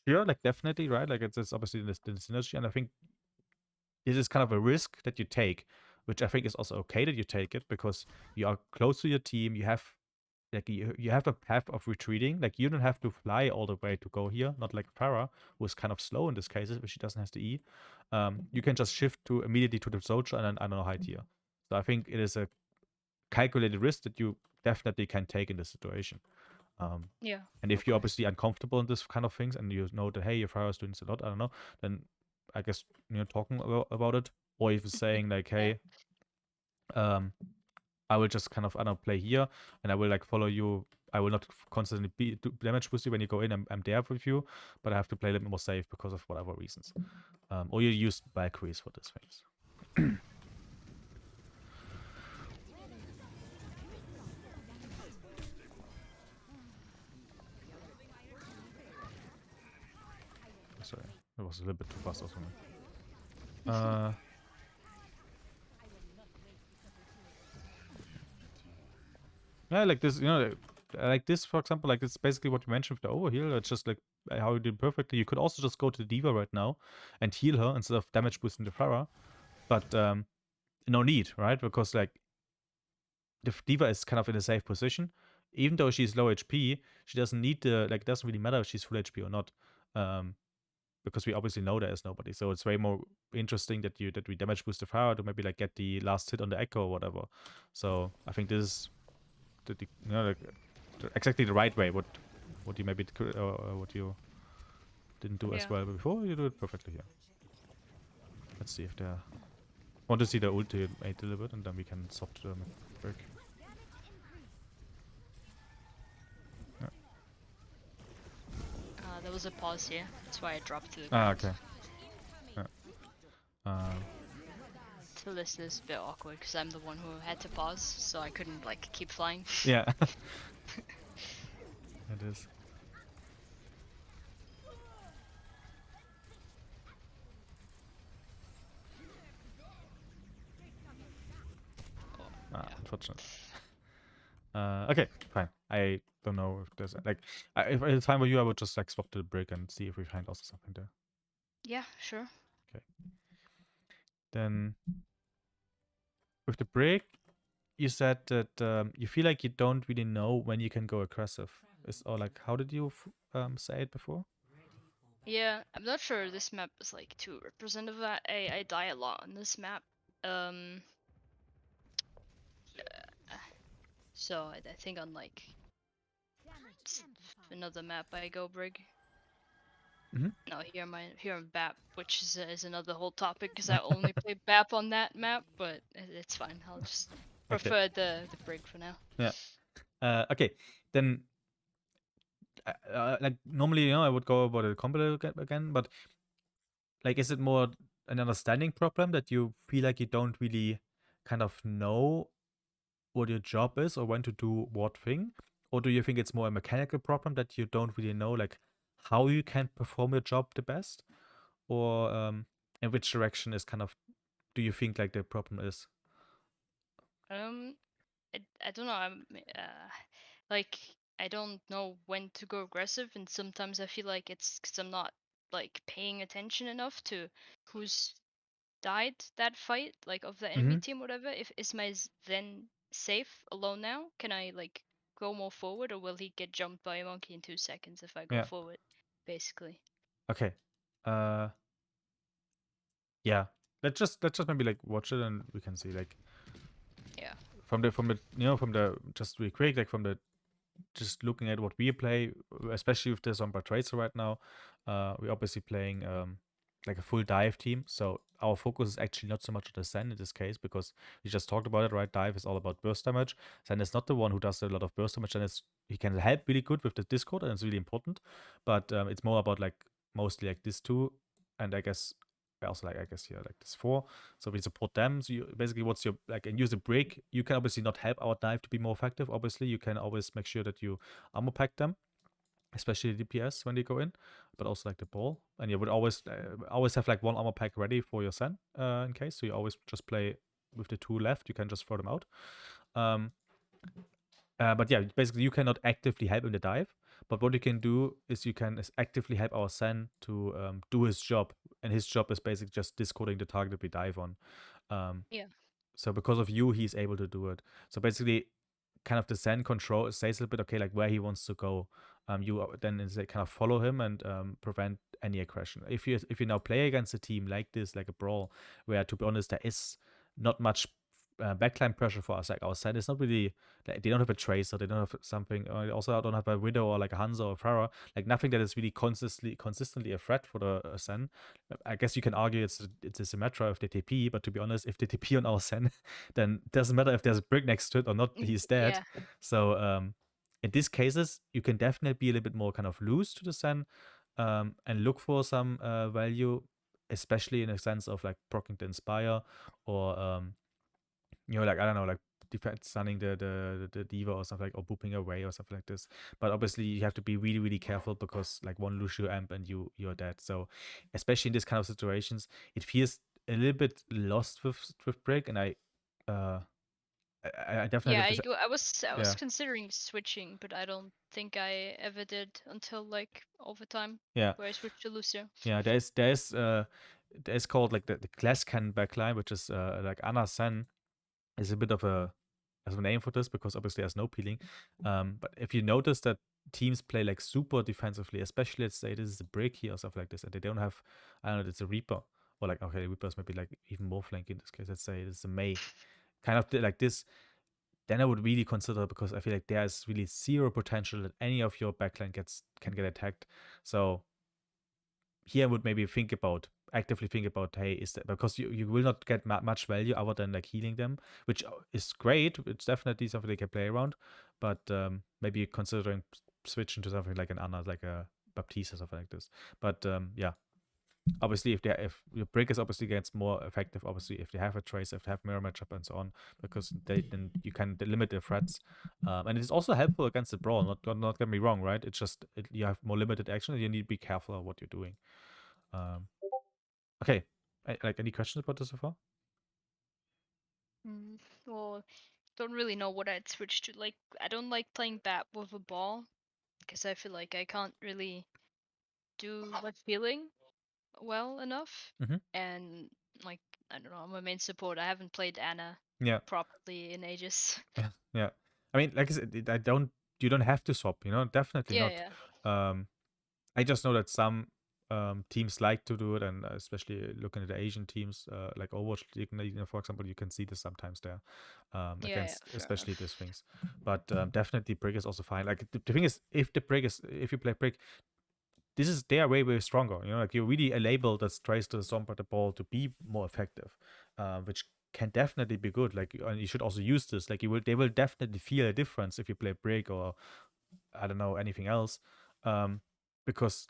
sure, like definitely, right? Like it's obviously the synergy, and I think this is kind of a risk that you take, which I think is also okay that you take it, because you are close to your team. You have like you have a path of retreating. Like you don't have to fly all the way to go here. Not like Farah, who is kind of slow in this case, but she doesn't have to E. You can just shift to immediately to the soldier and then, I don't know, hide here. So I think it is a calculated risk that you definitely can take in this situation. Yeah. And if you're obviously uncomfortable in this kind of things, and you know that, hey, your Farah is doing this a lot, I don't know, then I guess talking about it, or if you're saying like, hey, I will just kind of, I don't know, play here, and I will like follow you. I will not constantly do damage boost you when you go in. I'm there with you, but I have to play a little bit more safe because of whatever reasons. Or you use Valkyries for these things. Sorry, it was a little bit too fast also. Yeah, like this, like this, for example, like it's basically what you mentioned with the overheal. It's just like how you did perfectly. You could also just go to the D.Va right now and heal her instead of damage boosting the Pharah. But no need, right? Because like the D.Va is kind of in a safe position. Even though she's low HP, she doesn't need it doesn't really matter if she's full HP or not. Because we obviously know there is nobody. So it's way more interesting that we damage boost the Pharah to maybe like get the last hit on the Echo or whatever. So I think this is exactly the right way. What you maybe what you didn't do as well before, you do it perfectly here. Let's see if they're... want to see the ulti made a little bit, and then we can swap to the Brig. Yeah. There was a pause here. That's why I dropped to the ground. Okay. Yeah. So this is a bit awkward because I'm the one who had to pause, so I couldn't like keep flying. Yeah. It is. Unfortunate. Okay, fine. I don't know if there's like, if it's fine with you, I would just like swap to the Brig and see if we find also something there. Yeah, sure. Okay. Then with the Brig, you said that you feel like you don't really know when you can go aggressive. Or like, how did you say it before? Yeah, I'm not sure this map is like too representative of that. I die a lot on this map. So I think on like another map I go Brig. No, here I'm BAP, which is another whole topic because I only play BAP on that map, but it's fine. I'll just prefer the Brig for now. Yeah. Okay, then like normally, I would go about the combo again, but like, is it more an understanding problem that you feel like you don't really kind of know what your job is or when to do what thing? Or do you think it's more a mechanical problem that you don't really know like how you can perform your job the best? Or in which direction is kind of, do you think like the problem is? I don't know. Like I don't know when to go aggressive, and sometimes I feel like it's because I'm not like paying attention enough to who's died that fight, like of the enemy team, whatever. If is my Zen safe alone now? Can I like go more forward, or will he get jumped by a monkey in 2 seconds if I go forward? Basically. Okay. Yeah. Let's just maybe like watch it and we can see like. Yeah. From the just really quick, like from the just looking at what we play, especially with the Sombra Tracer right now, we're obviously playing like a full dive team. So our focus is actually not so much on the Zen in this case, because we just talked about it, right? Dive is all about burst damage. Zen is not the one who does a lot of burst damage, and he can help really good with the Discord, and it's really important. But it's more about like mostly like this two, and I guess also like I guess here like this 4. So we support them. So you basically what's your like and use a Brig. You can obviously not help our dive to be more effective. Obviously, you can always make sure that you armor pack them, especially the DPS when they go in, but also like the ball. And you would always have like 1 armor pack ready for your Sen in case. So you always just play with the 2 left. You can just throw them out. But yeah, basically you cannot actively help in the dive. But what you can do is you can actively help our Sen to do his job. And his job is basically just discording the target we dive on. Yeah. So because of you, he's able to do it. So basically, kind of the Sen control says a little bit, okay, like where he wants to go. You then kind of follow him and prevent any aggression. If you now play against a team like this, like a brawl, where to be honest, there is not much backline pressure for us. Like our Sen is not really, like, they don't have a tracer, they don't have something. They also don't have a widow or like a Hanzo or Pharah. Like nothing that is really consistently a threat for the Sen. I guess you can argue it's a Symmetra if they TP, but to be honest, if they TP on our Sen, then it doesn't matter if there's a Brig next to it or not, he's dead. Yeah. So in these cases, you can definitely be a little bit more kind of loose to the Sen and look for some value, especially in a sense of like proccing the Inspire or like I don't know, like defense stunning the diva or something like, or booping away or something like this. But obviously you have to be really, really careful because like one Lucio amp and you're dead. So especially in this kind of situations, it feels a little bit lost with Brig, and I definitely Yeah, have to I was yeah. considering switching, but I don't think I ever did until like overtime. Yeah. Where I switched to Lucio. Yeah, there's called like the class can backline, which is like Anna Sen is a bit of a name for this because obviously there's no peeling. But if you notice that teams play like super defensively, especially let's say this is a Brig here or stuff like this, and they don't have, I don't know, it's a Reaper or like, okay, Reaper is maybe like even more flank in this case. Let's say it's a May, kind of like this. Then I would really consider, because I feel like there is really zero potential that any of your backline can get attacked. So here I would maybe actively think about, hey, is that because you will not get much value other than like healing them, which is great. It's definitely something they can play around, but maybe considering switching to something like an Anna, like a Baptiste or something like this. But yeah, obviously if your Brig is obviously gets more effective, obviously if they have a trace, if they have mirror matchup and so on, because then you can limit the threats, and it's also helpful against the brawl. Not get me wrong, right? It's just you have more limited action, and you need to be careful of what you're doing. Okay, like any questions about this so far? Well, don't really know what I'd switch to. Like, I don't like playing bat with a ball because I feel like I can't really do my feeling well enough. And like, I don't know, I'm a main support. I haven't played Anna properly in ages. Yeah. I mean, like I said, you don't have to swap, definitely not. Yeah. I just know that some teams like to do it, and especially looking at the Asian teams, like Overwatch, for example, you can see this sometimes there against especially these things. But definitely Brig is also fine. Like the thing is, if you play Brig, this is their way stronger. Like you really enable that tries to stomp at the ball to be more effective, which can definitely be good. Like, and you should also use this. Like they will definitely feel a difference if you play Brig or I don't know anything else, because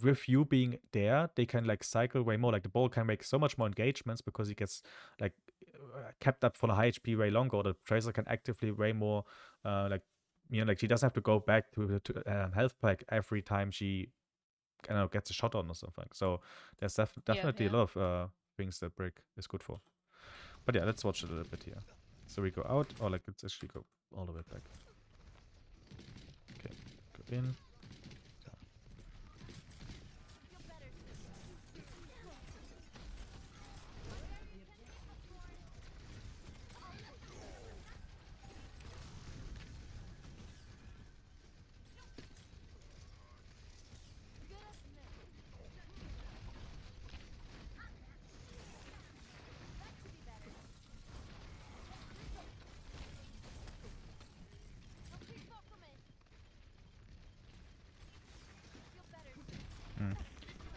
with you being there, they can like cycle way more. Like the ball can make so much more engagements because he gets like kept up for the high HP way longer. Or the Tracer can actively way more, like she doesn't have to go back to health pack every time she gets a shot on or something. So there's definitely a lot of things that Brig is good for. But yeah, let's watch it a little bit here. So we go out, or like let's actually go all the way back. Okay, go in.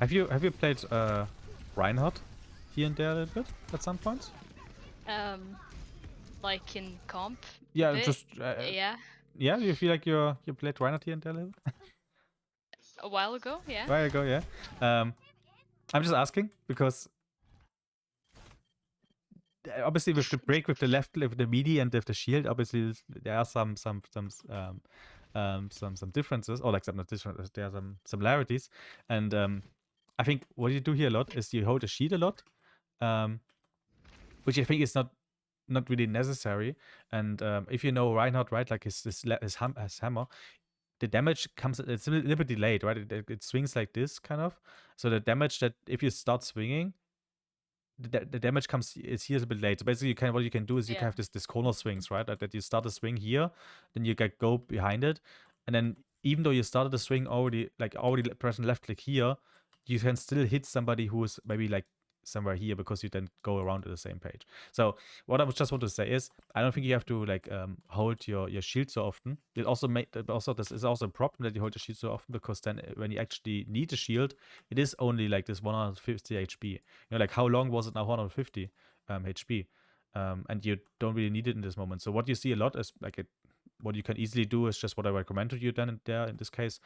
Have you played Reinhardt here and there a little bit at some points? Like in comp. Yeah, just yeah. Yeah, you feel like you played Reinhardt here and there a little bit? A while ago, yeah. A while ago, yeah. I'm just asking because obviously with the Brig, with the left, with the melee and with the shield, obviously there are some differences, or like some not different. There are some similarities, and I think what you do here a lot is you hold the shield a lot, which I think is not really necessary. And if you know Reinhardt, right, like his hammer, the damage comes, it's a little bit delayed, right? It swings like this kind of. So the damage that if you start swinging, the damage comes is here a bit late. So basically, what you can do is you can have this corner swings, right? That you start a swing here, then you go behind it, and then even though you started the swing already pressing left click here, you can still hit somebody who is maybe like somewhere here because you then go around to the same page. So what I just want to say is I don't think you have to like hold your shield so often. This is also a problem that you hold your shield so often, because then when you actually need a shield, it is only like this 150 HP. You know, like how long was it now? 150 HP. And you don't really need it in this moment. So what you see a lot is like what you can easily do is just what I recommend to you then and there in this case.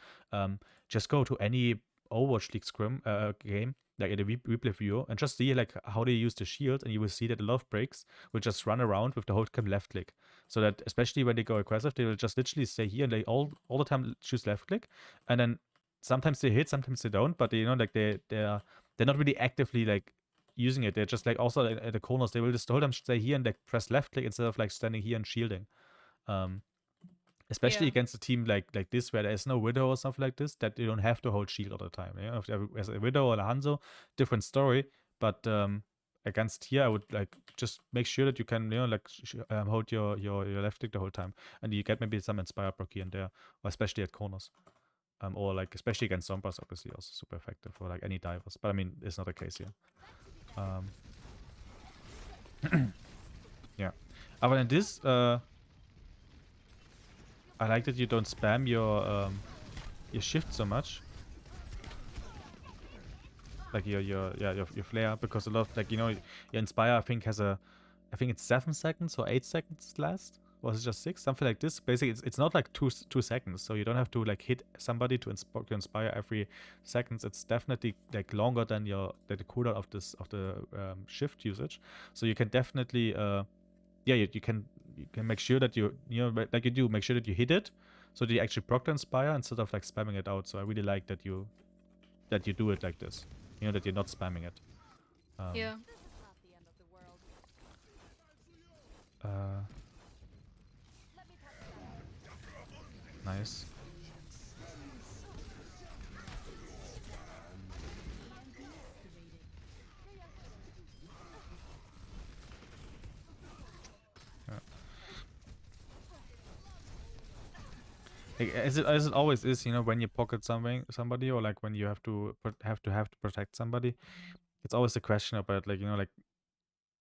Just go to any Overwatch League scrim game, like in the replay view, and just see like how they use the shield, and you will see that a lot of Brigs will just run around with the hold cam left click. So that especially when they go aggressive, they will just literally stay here and they all the time choose left click, and then sometimes they hit, sometimes they don't, but like they're not really actively like using it. They're just like also at the corners, they will just the whole time stay here and like press left click instead of like standing here and shielding. Especially against a team like this, where there is no Widow or something like this, that you don't have to hold shield all the time. If there's a Widow or a Hanzo, different story. But against here, I would like just make sure that you can hold your left click the whole time, and you get maybe some Inspire proc here and there, or especially at corners. Or like especially against Zombies, obviously also super effective for like any divers. But I mean, it's not the case here. Yeah. Other than this, I like that you don't spam your shift so much, like your flare, because a lot of, like, your Inspire I think has I think it's 7 seconds or 8 seconds last. Was it just 6? Something like this. Basically, it's not like 2 seconds, so you don't have to like hit somebody to inspire every seconds. It's definitely like longer than the cooldown of the shift usage. So you can definitely you can make sure that like you do, make sure that you hit it, so that you actually proc the Inspire instead of like spamming it out. So I really like that you do it like this. That you're not spamming it. Yeah. Nice. Like, as it always is, when you pocket somebody, or like when you have to protect somebody, it's always a question about like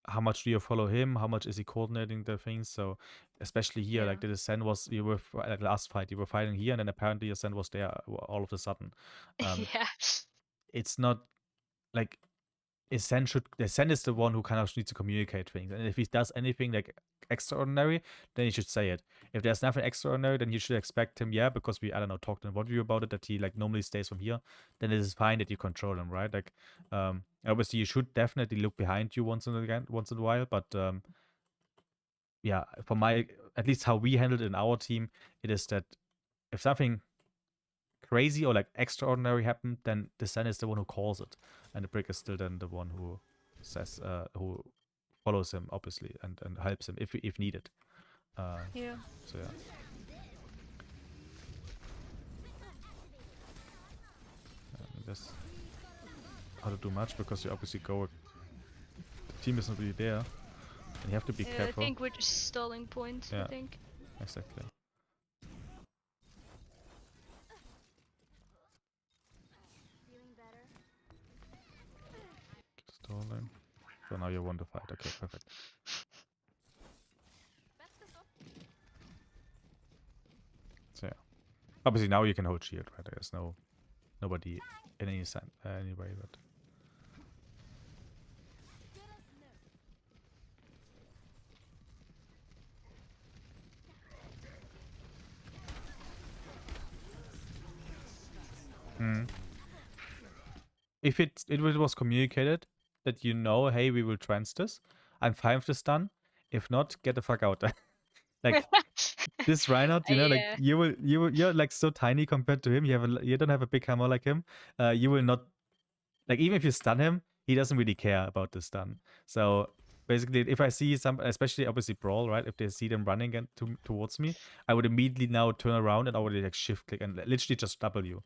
how much do you follow him, how much is he coordinating the things. So especially here, like the Sen was, you were like last fight, you were fighting here, and then apparently your Sen was there all of a sudden. Yeah. It's not like the Sen is the one who kind of needs to communicate things, and if he does anything like extraordinary, then he should say it. If there's nothing extraordinary, then you should expect him, talked in one view about it, that he like normally stays from here. Then it is fine that you control him, right? Like, obviously you should definitely look behind you once in a while, but for at least how we handled it in our team, it is that if something crazy or like extraordinary happened, then the Sen is the one who calls it, and the Brig is still then the one who says, who follows him, obviously, and helps him if needed. Yeah. So yeah. That's how to do much, because you obviously the team isn't really there, and you have to be careful. I think we're just stalling points. Yeah. I think. Exactly. Stalling. So now you won the fight. Okay, perfect. So yeah. Obviously now you can hold shield, right? There's nobody in any way, but if it was communicated that hey, we will trans this, I'm fine with the stun. If not, get the fuck out. Like this Reinhardt, you know, like you're like so tiny compared to him. You don't have a big hammer like him. You will not, like, even if you stun him, he doesn't really care about the stun. So basically, if I see some, especially obviously Brawl, right? If they see them running towards me, I would immediately now turn around and already like shift click and literally just W,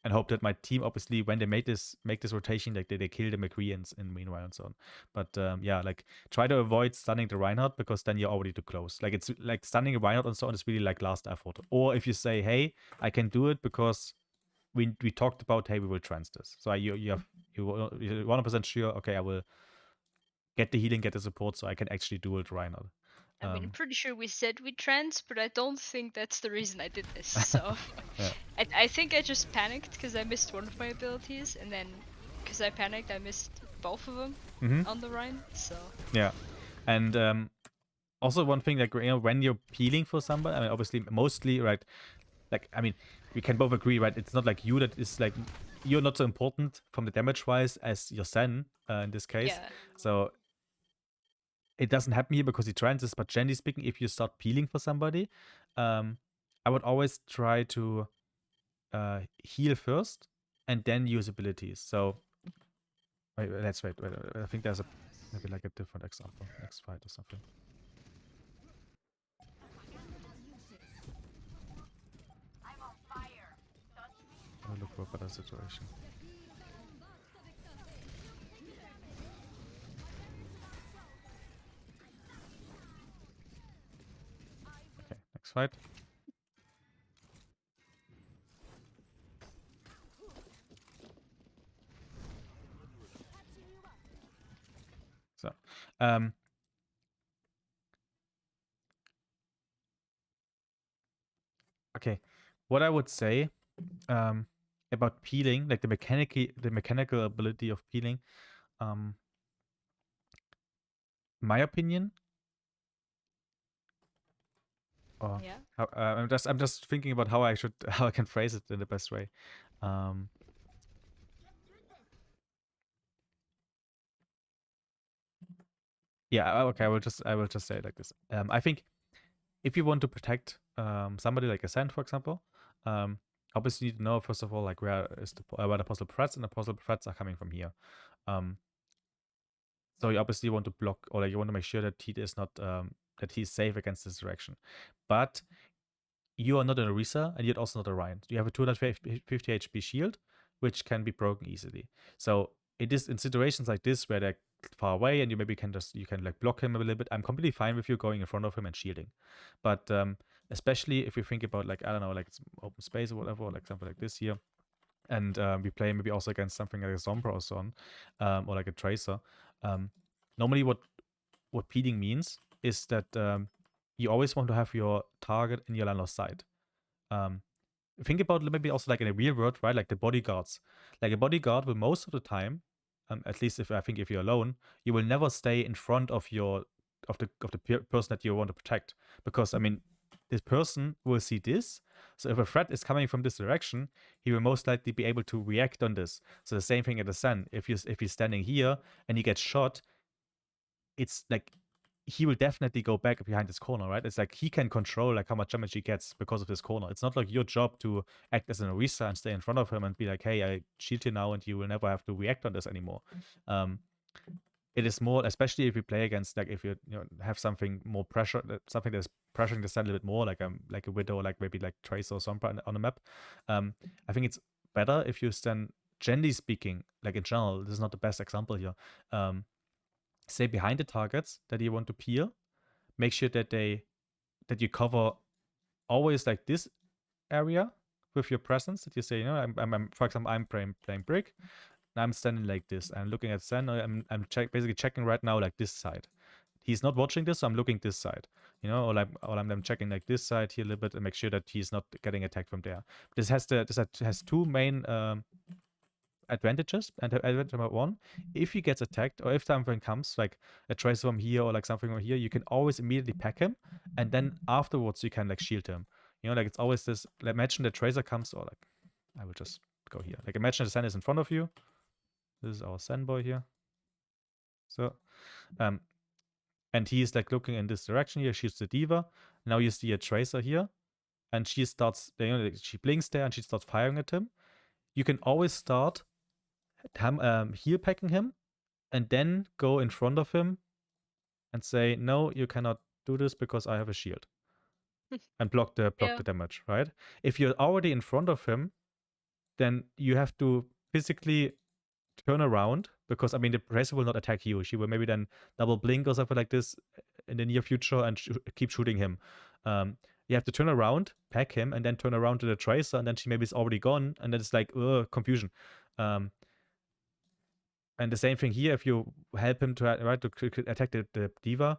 and hope that my team, obviously, when they make this rotation, like they kill the McCree in meanwhile and so on. But yeah, like try to avoid stunning the Reinhardt, because then you're already too close. Like it's like stunning a Reinhardt and so on is really like last effort. Or if you say, hey, I can do it because we talked about, hey, we will trans this. So you're 100% sure, okay, I will get the healing, get the support, so I can actually do it Reinhardt. I mean, I'm pretty sure we said we trans, but I don't think that's the reason I did this. So Yeah. I think I just panicked because I missed one of my abilities, and then because I panicked, I missed both of them on the Rhine. So yeah, and also one thing, like, you know, when you're peeling for somebody, I mean, obviously, mostly, right? Like, I mean, we can both agree, right? It's not like you that is like, you're not so important from the damage wise as your Sen in this case. yeah, So it doesn't happen here because he transes, but generally speaking, if you start peeling for somebody, I would always try to heal first and then use abilities. So wait, let's wait. I think there's maybe like a different example next fight or something. I'll look for a better situation. Okay, next fight. So, okay, what I would say about peeling, like the mechanical ability of peeling, my opinion. Or yeah. how, I'm just thinking about how I can phrase it in the best way. Yeah, okay. I will just say it like this. I think if you want to protect somebody like a Sand, for example, obviously you need to know, first of all, like where the possible threats, and the possible threats are coming from here. So you obviously want to block, or like you want to make sure that he is not that he's safe against this direction. But you are not an Orisa, and you're also not a Ryan. You have a 250 HP shield, which can be broken easily. So it is in situations like this where they're far away, and you maybe can like block him a little bit. I'm completely fine with you going in front of him and shielding. But especially if you think about, like, I don't know, like it's open space or whatever, or like something like this here, and we play maybe also against something like a Sombra or so on, or like a Tracer. Normally what peeling means is that you always want to have your target in your line of sight. Think about maybe also like in a real world, right? Like the bodyguards. Like a bodyguard will most of the time, at least if you're alone, you will never stay in front of the person that you want to protect, because I mean, this person will see this. So if a threat is coming from this direction, he will most likely be able to react on this. So the same thing at the Sun. If he's standing here and he gets shot, it's like he will definitely go back behind this corner, right? It's like he can control like how much damage he gets because of this corner. It's not like your job to act as an Orisa and stay in front of him and be like, hey, I shield you now and you will never have to react on this anymore. It is more, especially if you play against, like, if you have something more pressure, something that's pressuring the stand a little bit more, like a Widow, like maybe like Trace or Sombra on the map. I think it's better if you stand, generally speaking, like in general, this is not the best example here, stay behind the targets that you want to peel. Make sure that you cover always like this area with your presence. That you say, I'm for example, I'm playing Brig, and I'm standing like this. I'm looking at Sen. I'm basically checking right now like this side. He's not watching this, so I'm looking this side. Or I'm checking like this side here a little bit and make sure that he's not getting attacked from there. This has two main advantages. And advantage number one, if he gets attacked or if something comes, like a trace from here or like something from here, you can always immediately pack him, and then afterwards you can like shield him. Like it's always this, like, imagine the tracer comes, or like, I will just go here. Like, imagine the Sen is in front of you. This is our Sen boy here. So, and he's like looking in this direction here. She's the diva. Now you see a tracer here, and she starts. She blinks there, and she starts firing at him. You can always start heal packing him, and then go in front of him and say, "No, you cannot do this because I have a shield," and block the damage. Right? If you're already in front of him, then you have to physically turn around, because I mean the Tracer will not attack you. She will maybe then double blink or something like this in the near future and keep shooting him. You have to turn around, pack him, and then turn around to the Tracer, and then she maybe is already gone, and then it's like confusion. And the same thing here. If you help him to attack the diva,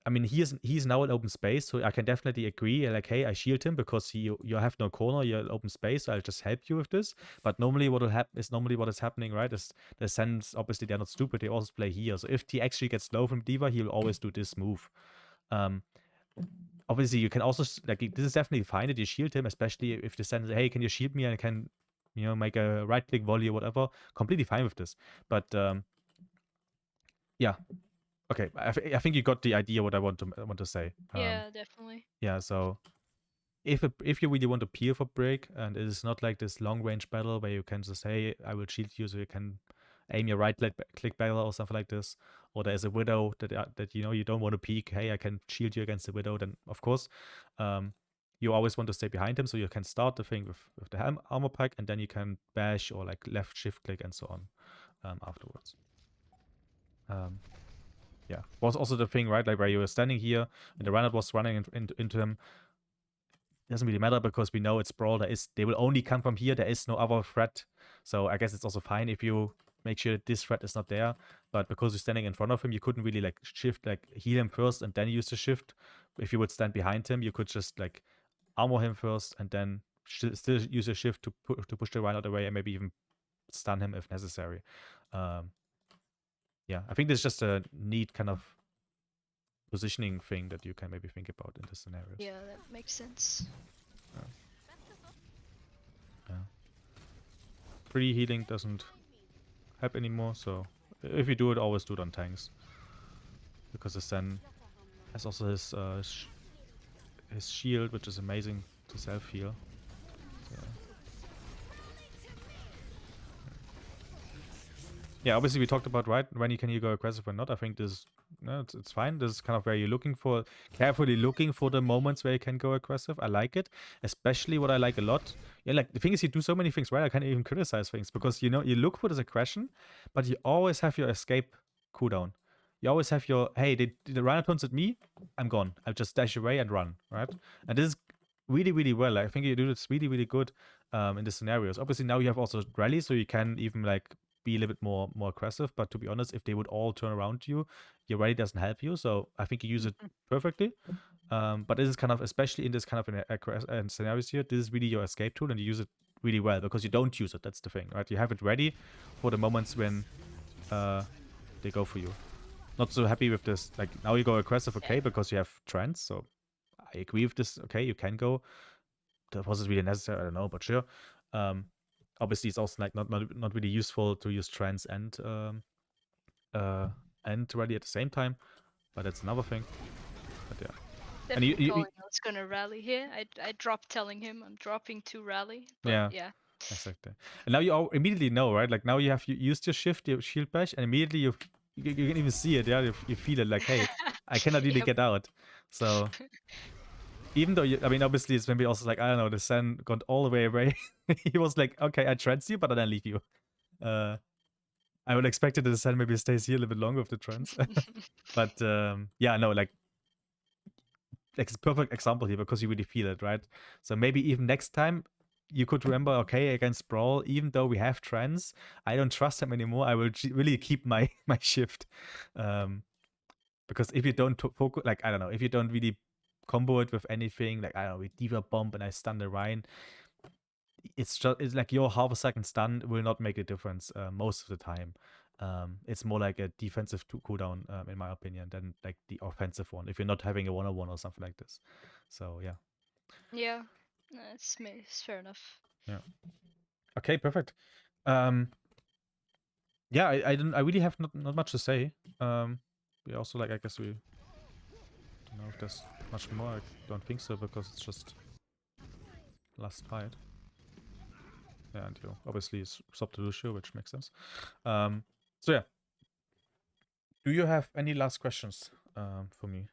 I mean, he's now in open space, so I can definitely agree. Like, hey, I shield him because you have no corner, you're in open space, so I'll just help you with this. But normally, what will happen is what is happening, right? Is the Sens, obviously they're not stupid, they also play here. So if he actually gets low from diva, he'll always do this move. Obviously, you can also like this is definitely fine that you shield him, especially if the Sen, hey, can you shield me and I can, make a right click volley or whatever. Completely fine with this, but yeah. Okay, I think you got the idea what I want to say. Yeah, definitely. Yeah, so if you really want to peel for Brig, and it is not like this long range battle where you can just say, I will shield you, so you can aim your right click battle or something like this, or there's a widow that you don't want to peek, hey, I can shield you against the widow, then of course you always want to stay behind him, so you can start the thing with the armor pack, and then you can bash or like left shift click and so on afterwards. Yeah, was also the thing, right? Like where you were standing here and the runner was running into him. It doesn't really matter because we know it's Brawl. They will only come from here. There is no other threat. So I guess it's also fine if you make sure that this threat is not there. But because you're standing in front of him, you couldn't really like shift, like heal him first and then use the shift. If you would stand behind him, you could just like armor him first and then still use a shift to push the runner away and maybe even stun him if necessary. Yeah, I think this is just a neat kind of positioning thing that you can maybe think about in the scenarios. Yeah, that makes sense. Yeah. Pre-healing doesn't help anymore, so if you do it, always do it on tanks. Because the Sen has also his shield, which is amazing to self-heal. So. Yeah, obviously we talked about, right, when can you go aggressive or not. I think this it's fine. This is kind of where you're carefully looking for the moments where you can go aggressive. I like it. Especially what I like a lot. Yeah, like the thing is you do so many things, right? I can't even criticize things because you look for this aggression, but you always have your escape cooldown. You always have your, hey, the runner turns at me, I'm gone. I'll just dash away and run, right? And this is really, really well. I think you do this really, really good in the scenarios. Obviously now you have also rally, so you can even like be a little bit more aggressive, but to be honest, if they would all turn around to you, your rally doesn't help you, so I think you use it perfectly. But this is kind of, especially in this kind of scenarios here, this is really your escape tool, and you use it really well because you don't use it. That's the thing, right? You have it ready for the moments when they go for you. Not so happy with this. Like now you go aggressive, okay, because you have trance, so I agree with this. Okay, you can go. Was it really necessary? I don't know, but sure. Obviously, it's also like not really useful to use trance and rally at the same time, but that's another thing. But yeah. Definitely and calling I was gonna rally here. I dropped telling him I'm dropping to rally. But yeah. Exactly. And now you all immediately know, right? Like now you used your shift, your shield bash, and immediately you can even see it. Yeah, you feel it. Like, hey, I cannot really get out. So even though I mean, obviously, it's maybe also like, I don't know, the Sen got all the way away. He was like, okay, I trance you, but then I leave you. I would expect that the Sen maybe stays here a little bit longer with the trance. But yeah, no, like it's a perfect example here because you really feel it, right? So maybe even next time you could remember, okay, against Brawl, even though we have trance, I don't trust him anymore. I will really keep my shift. Because if you don't focus, like, I don't know, if you don't really combo it with anything, like, I don't know, we Diva Bomb and I stun the Rhine, it's like your half a second stun will not make a difference most of the time. It's more like a defensive cooldown, in my opinion, than like the offensive one, if you're not having a 1-on-1 or something like this. So, yeah. Yeah, it's fair enough. Yeah. Okay, perfect. yeah, I really have not much to say. We also like, I guess we don't know if there's much more. I don't think so, because it's just last fight. Yeah, and you obviously stop the Lucio, which makes sense. So yeah. Do you have any last questions for me?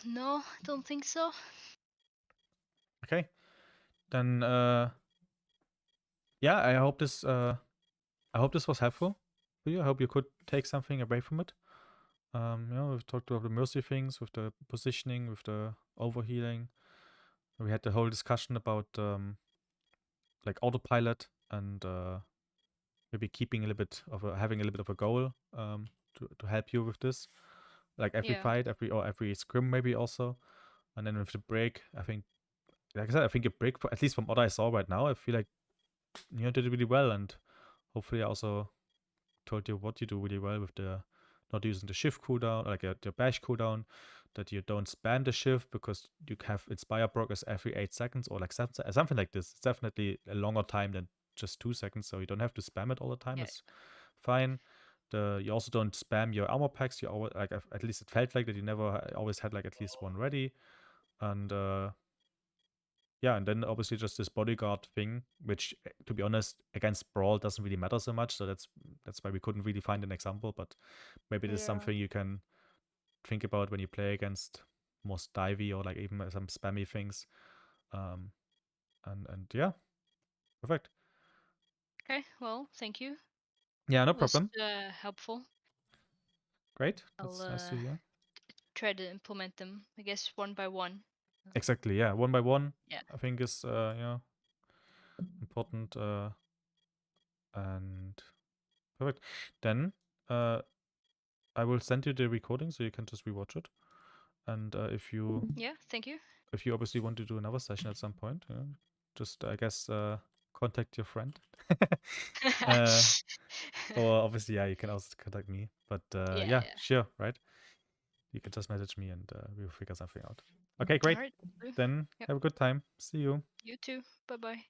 No, don't think so. Okay. Then yeah, I hope this was helpful for you. I hope you could take something away from it. We've talked about the mercy things, with the positioning, with the overhealing. We had the whole discussion about like autopilot, and maybe keeping a little bit of having a little bit of a goal to help you with this. Like every fight, every scrim maybe also. And then with the break, I think, like I said, I think a break, at least from what I saw right now, I feel like you did it really well, and hopefully I also told you what you do really well with the not using the shift cooldown, like the bash cooldown, that you don't spam the shift because you have inspire progress every 8 seconds, or like something like this. It's definitely a longer time than just 2 seconds, so you don't have to spam it all the time. Yeah. It's fine. You also don't spam your armor packs. You always, like, at least it felt like that you never always had like at least one ready. And yeah, and then obviously just this bodyguard thing, which, to be honest, against Brawl doesn't really matter so much. So that's why we couldn't really find an example. But maybe this is something you can think about when you play against more divey or like even some spammy things. And yeah, perfect. Okay, well, thank you. Yeah, no It was problem. helpful. Great. I'll That's nice to hear. try to implement them, I guess, one by one. Exactly. Yeah, one by one. Yeah. I think is important. And perfect. Then I will send you the recording so you can just rewatch it. And if you thank you. If you obviously want to do another session at some point, just I guess contact your friend. Or obviously, yeah, you can also contact me. But yeah, sure, right? You can just message me, and we'll figure something out. Okay, great. All right. Then have a good time. See you. You too. Bye bye.